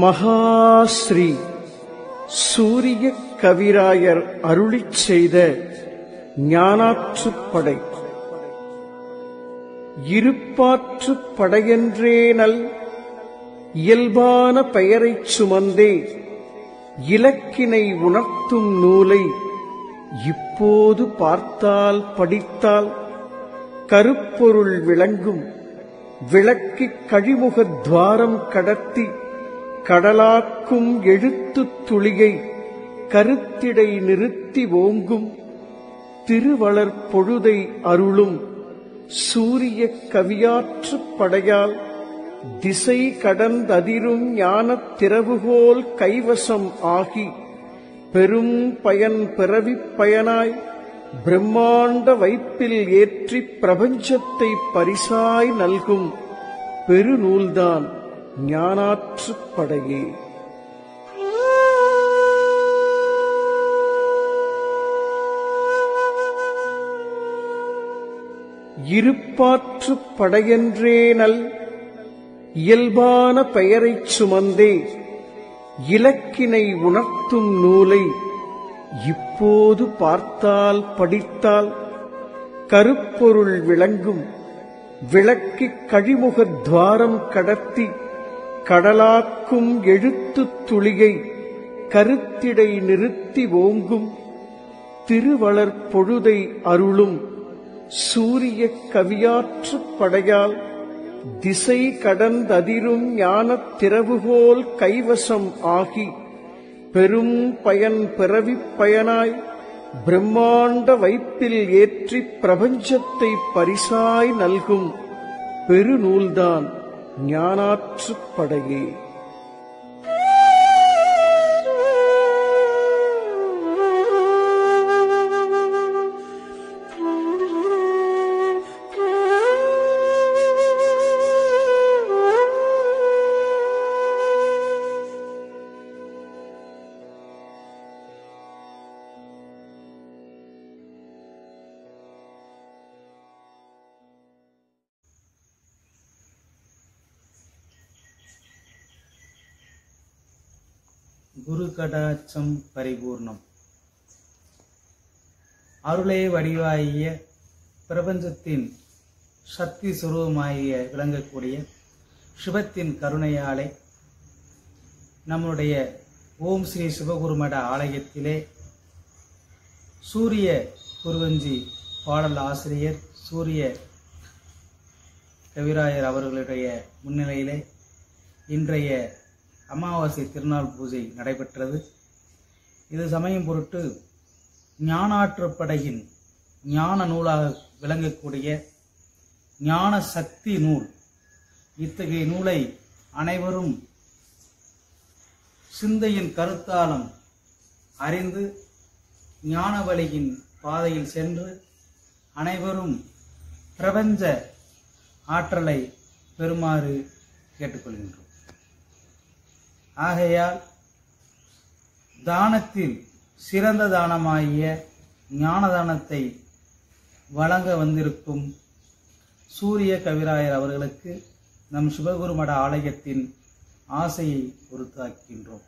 மகாஸ்ரீ சூரிய கவிராயர் அருளிச் செய்த ஞானாற்றுப்படை. இருப்பாற்றுப் படையென்றேனல் இயல்பான பெயரைச் சுமந்தே இலக்கினை உணர்த்தும் நூலை இப்போது பார்த்தால் படித்தால் கருப்பொருள் விளங்கும். விளக்கிக் கழிமுகத் துவாரம் கடத்தி கடலாக்கும் எழுத்துத் துளியை கருத்திடை நிறுத்தி ஓங்கும். திருவளர் பொழுதை அருளும் சூரிய கவியாற்றுப் படையால் திசை கடந்ததிரும் ஞானத் திறவுகோல் கைவசம் ஆகி பெரும் பயன் பிறவிப் பயனாய் பிரம்மாண்ட வைப்பில் ஏற்றிப் பிரபஞ்சத்தை பரிசாய் நல்கும் பெருநூல்தான் ஞானாற்றுப்படையே. இருப்பாற்றுப் படையென்றேனல் இயல்பான பெயரைச் சுமந்தே இலக்கினை உணர்த்தும் நூலை இப்போது பார்த்தால் படித்தால் கருப்பொருள் விளங்கும். விளக்கிக் கழிமுகத் துவாரம் கடத்தி கடலாக்கும் எழுத்துத் துளியை கருத்திடை நிறுத்தி ஓங்கும். திருவளர் பொழுதை அருளும் சூரிய கவியாற்றுப் படையால் திசை கடந்ததிரும் ஞானத் திறவுகோல் கைவசம் ஆகி பெரும் பயன் பிறவிப் பயனாய் பிரம்மாண்ட வைப்பில் ஏற்றிப் பிரபஞ்சத்தை பரிசாய் நல்கும் பெருநூல்தான் ஞானாற்றுப்படையே. குரு கடாட்சம் பரிபூர்ணம். அருளே வடிவாகிய பிரபஞ்சத்தின் சக்தி சுரூபமாகிய விளங்கக்கூடிய சிவத்தின் கருணையாலே நம்முடைய ஓம் ஸ்ரீ சிவகுருமட ஆலயத்திலே சூரிய குருவஞ்சி பாடல் ஆசிரியர் சூரிய கவிராயர் அவர்களுடைய முன்னிலையிலே இன்றைய அமாவாசை திருநாள் பூஜை நடைபெற்றது. இது சமயம் பொருட்டு ஞானாற்றுப்படையின் ஞான நூலாக விளங்கக்கூடிய ஞான சக்தி நூல், இத்தகைய நூலை அனைவரும் சிந்தையின் கருத்தாலும் அறிந்து ஞான வழியின் பாதையில் சென்று அனைவரும் பிரபஞ்ச ஆற்றலை பெறுமாறு கேட்டுக்கொள்கின்றோம். ஆகையால் தானத்தில் சிறந்த தானமாகிய ஞான தானத்தை வழங்க வந்திருக்கும் சூரிய கவிராயர் அவர்களுக்கு நம் சிவகுருமட ஆலயத்தின் ஆசையை உறுத்தாக்கின்றோம்.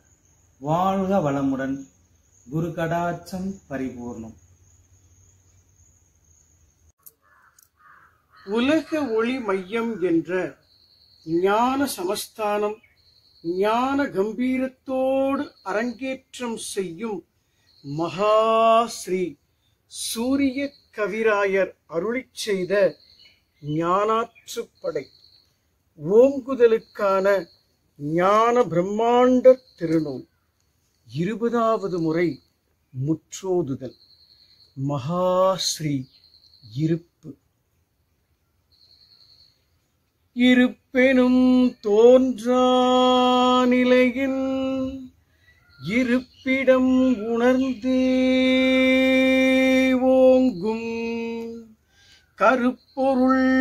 வாழ்க வளமுடன். குரு கடாட்சம் பரிபூர்ணம். உலக ஒளி மையம் என்ற ஞான சமஸ்தானம் ஞான கம்பீரத்தோடு அரங்கேற்றம் செய்யும் மகா ஸ்ரீ சூரிய கவிராயர் அருளிச் செய்த ஞானாற்றுப்படை ஓங்குதலுக்கான ஞான பிரம்மாண்ட திருநூல் 20வது முறை முற்றோதுதல். மகா ஸ்ரீ இருப்பு. இருப்பெனும் தோன்றா நிலையின் இருப்பிடம் உணர்ந்தே ஓங்கும் கருப்பொருள்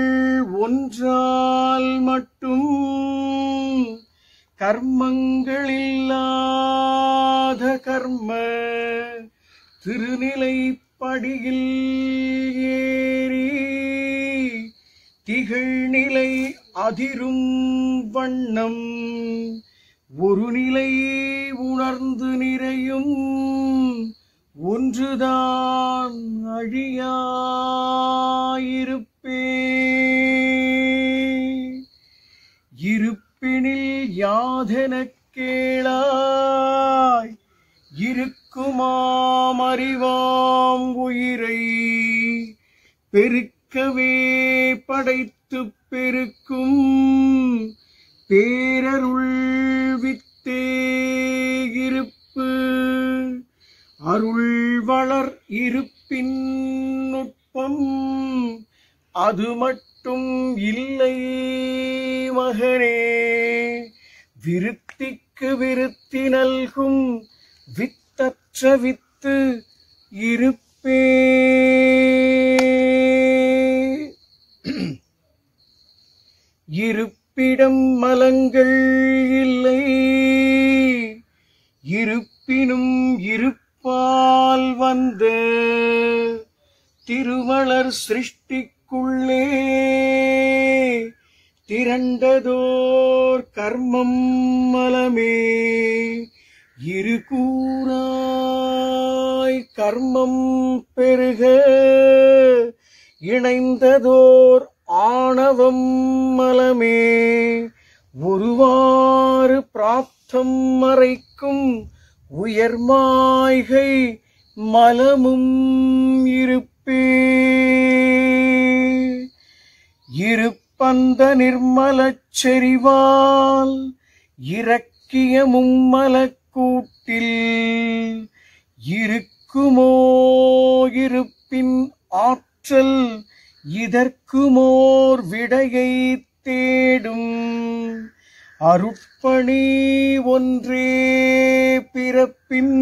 ஒன்றால் மட்டும் கர்மங்களில்லாத கர்ம திருநிலைப்படியில் ஏறி திகழ்நிலை அதிரும் வண்ணம் ஒரு நிலை உணர்ந்து நிறையும் ஒன்றுதான் அழியாயிருப்பே. இருப்பினில் யாதெனக் கேளாய் இருக்குமாம் அறிவாம் உயிரை பெருக்கவே படைத்து பெருக்கும் பேரருள் வித்தே இருப்பு. அருள் வளர் இருப்பின் நுட்பம் அது மட்டும் இல்லை மகனே. விருத்திக்கு விருத்தி நல்கும் வித்தற்ற வித்து இருப்பே. இருப்பிடம் மலங்கள் இல்லை இருப்பினும் இருப்பால் வந்த திருமலர் சிருஷ்டிக்குள்ளே திரண்டதோர் கர்மம் மலமே. இருகூறாய் கர்மம் பெருக இணைந்ததோர் ஆணவம் மலமே. ஒருவாறு பிராப்தம் மறைக்கும் உயர்மாய்கை மலமும் இருப்பே. இருப்பந்த நிர்மலச் செறிவால் இறக்கிய மும்மலக்கூட்டில் இருக்குமோ இருப்பின் ஆற்றல் இதற்குமோர் விடையை தேடும். அருட்பணி ஒன்றே பிறப்பின்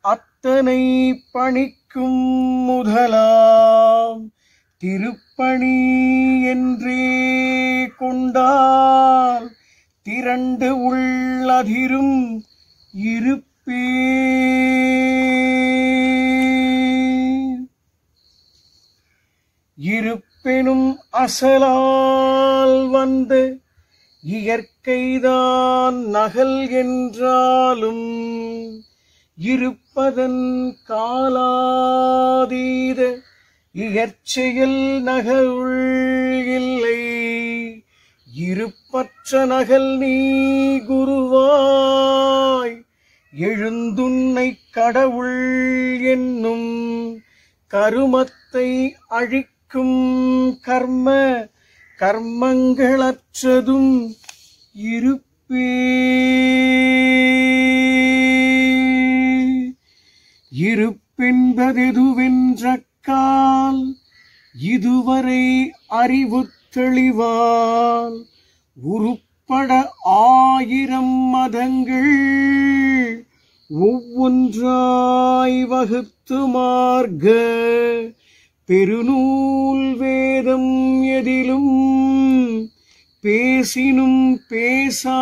அத்தனை பணிக்கும் முதலாம் திருப்பணி என்றே கொண்டால் திரண்டு உள்ளதிரும் இருப்பே. இருப்பெனும் அசலால் வந்த இயற்கைதான் நகல் என்றாலும் இருப்பதன் காலாதீத இயற்செயல் நகல் இல்லை. இருப்பற்ற நகல் நீ குருவாய் எழுந்துன்னை கடவுள் என்னும் கருமத்தை அழிக்கும் கர்ம கர்மங்களற்றதும் இருப்பே. இருப்பே இருப்பென்பதெதுவென்ற கால் இதுவரை அறிவு தெளிவால் உருப்பட 1000 மதங்கள் ஒவ்வொன்றாய் வகுத்து மார்க்க பெருநூல் வேதம் எதிலும் பேசினும் பேசா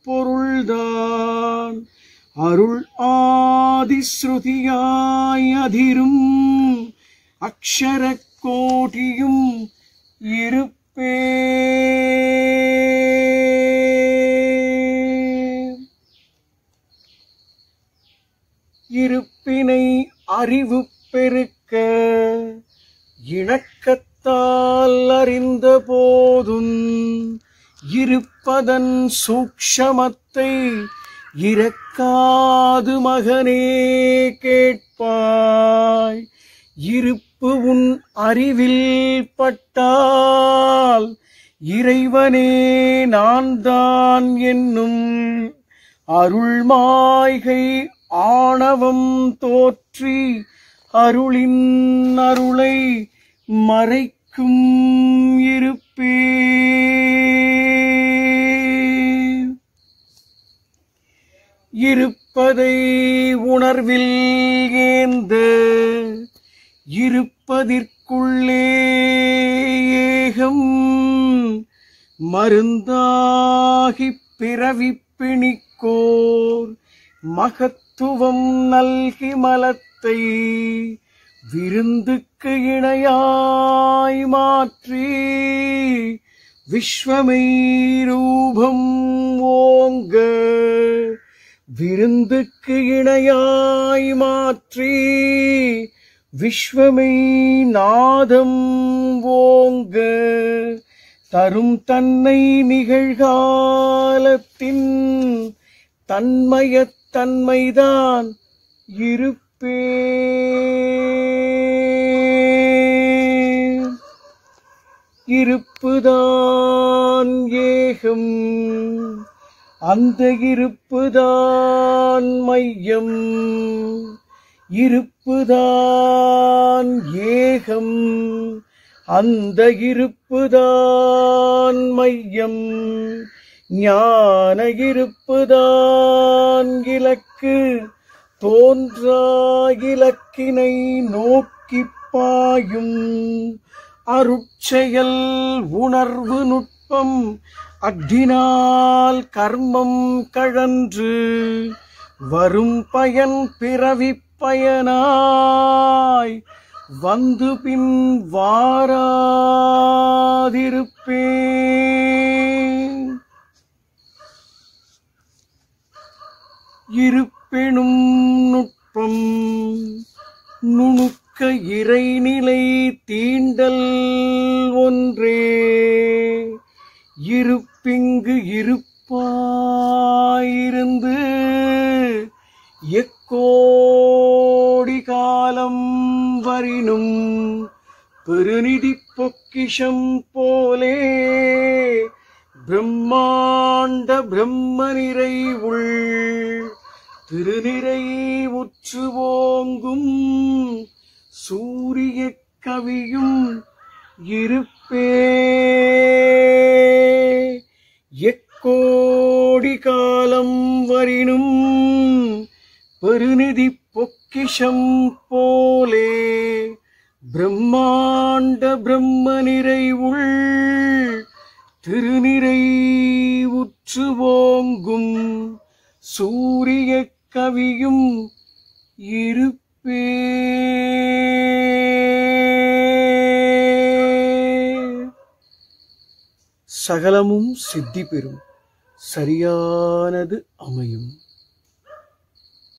பொருள்தான் அருள் ஆதிஸ்ருதியாய் அதிரும் அக்ஷர கோட்டியும் இருப்பே இருப்பினை அறிவு பெருக்க இணக்கத்தால் அறிந்த போதும் இருப்பதன் சூக்ஷமத்தை இரக்காது மகனே கேட்பாய் இருப்பு உன் அறிவில் பட்டால் இறைவனே நான் தான் என்னும் அருள்மாய்கை ஆணவம் தோற்றி அருளின் அருளை மறைக்கும் இருப்பே இருப்பதை உணர்வில் ஏந்த இருப்பதிற்குள்ளே ஏகம் மருந்தாகிப் பிறவிப் பிணிக்கோர் மகத்துவம் நல்கி மலத்தை விருந்துக்கு இணையாய் மாற்றி விஸ்வமை ரூபம் ஓங்க விருந்துக்கு இணையாய் மாற்றி விஸ்வமை நாதம் ஓங்க தரும் தன்னை நிகழ்காலத்தின் தன்மயத் தன்மைதான் இருப்பே இருப்புதான் ஏகம் அந்த இருப்புதான் மையம் இருப்புதான் ஏகம் அந்த இருப்புதான் மையம் ஞான இருப்புதான் இலக்கு தோன்றா இலக்கினை நோக்கிப் பாயும் அருட்செயல் உணர்வு நுட்பம் அக்னினால் கர்மம் கழன்று வரும் பயன் பிறவிப் பயனாய் வந்து பின் வாராதிருப்பேன் இருப்பெனும் நுட்பம் நுணுக்க இறைநிலை தீண்டல் ஒன்றே இருப்பிங்கு இருப்பாயிருந்து எக்கோடி காலம் வரினும் பெருநிதி பொக்கிஷம் போலே பிரம்மாண்ட பிரம்ம நிறைவுள் திருநிறை உற்று ஓங்கும் சூரிய கவியும் இருப்பே எக்கோடி காலம் வரினும் பெருநிதி பொக்கிஷம் போலே பிரம்மாண்ட பிரம்ம நிறைவுள் திருநிறை உற்று ஓங்கும் சூரிய கவியும் இருப்பே சகலமும் சித்தி பெறும் சரியானது அமையும்.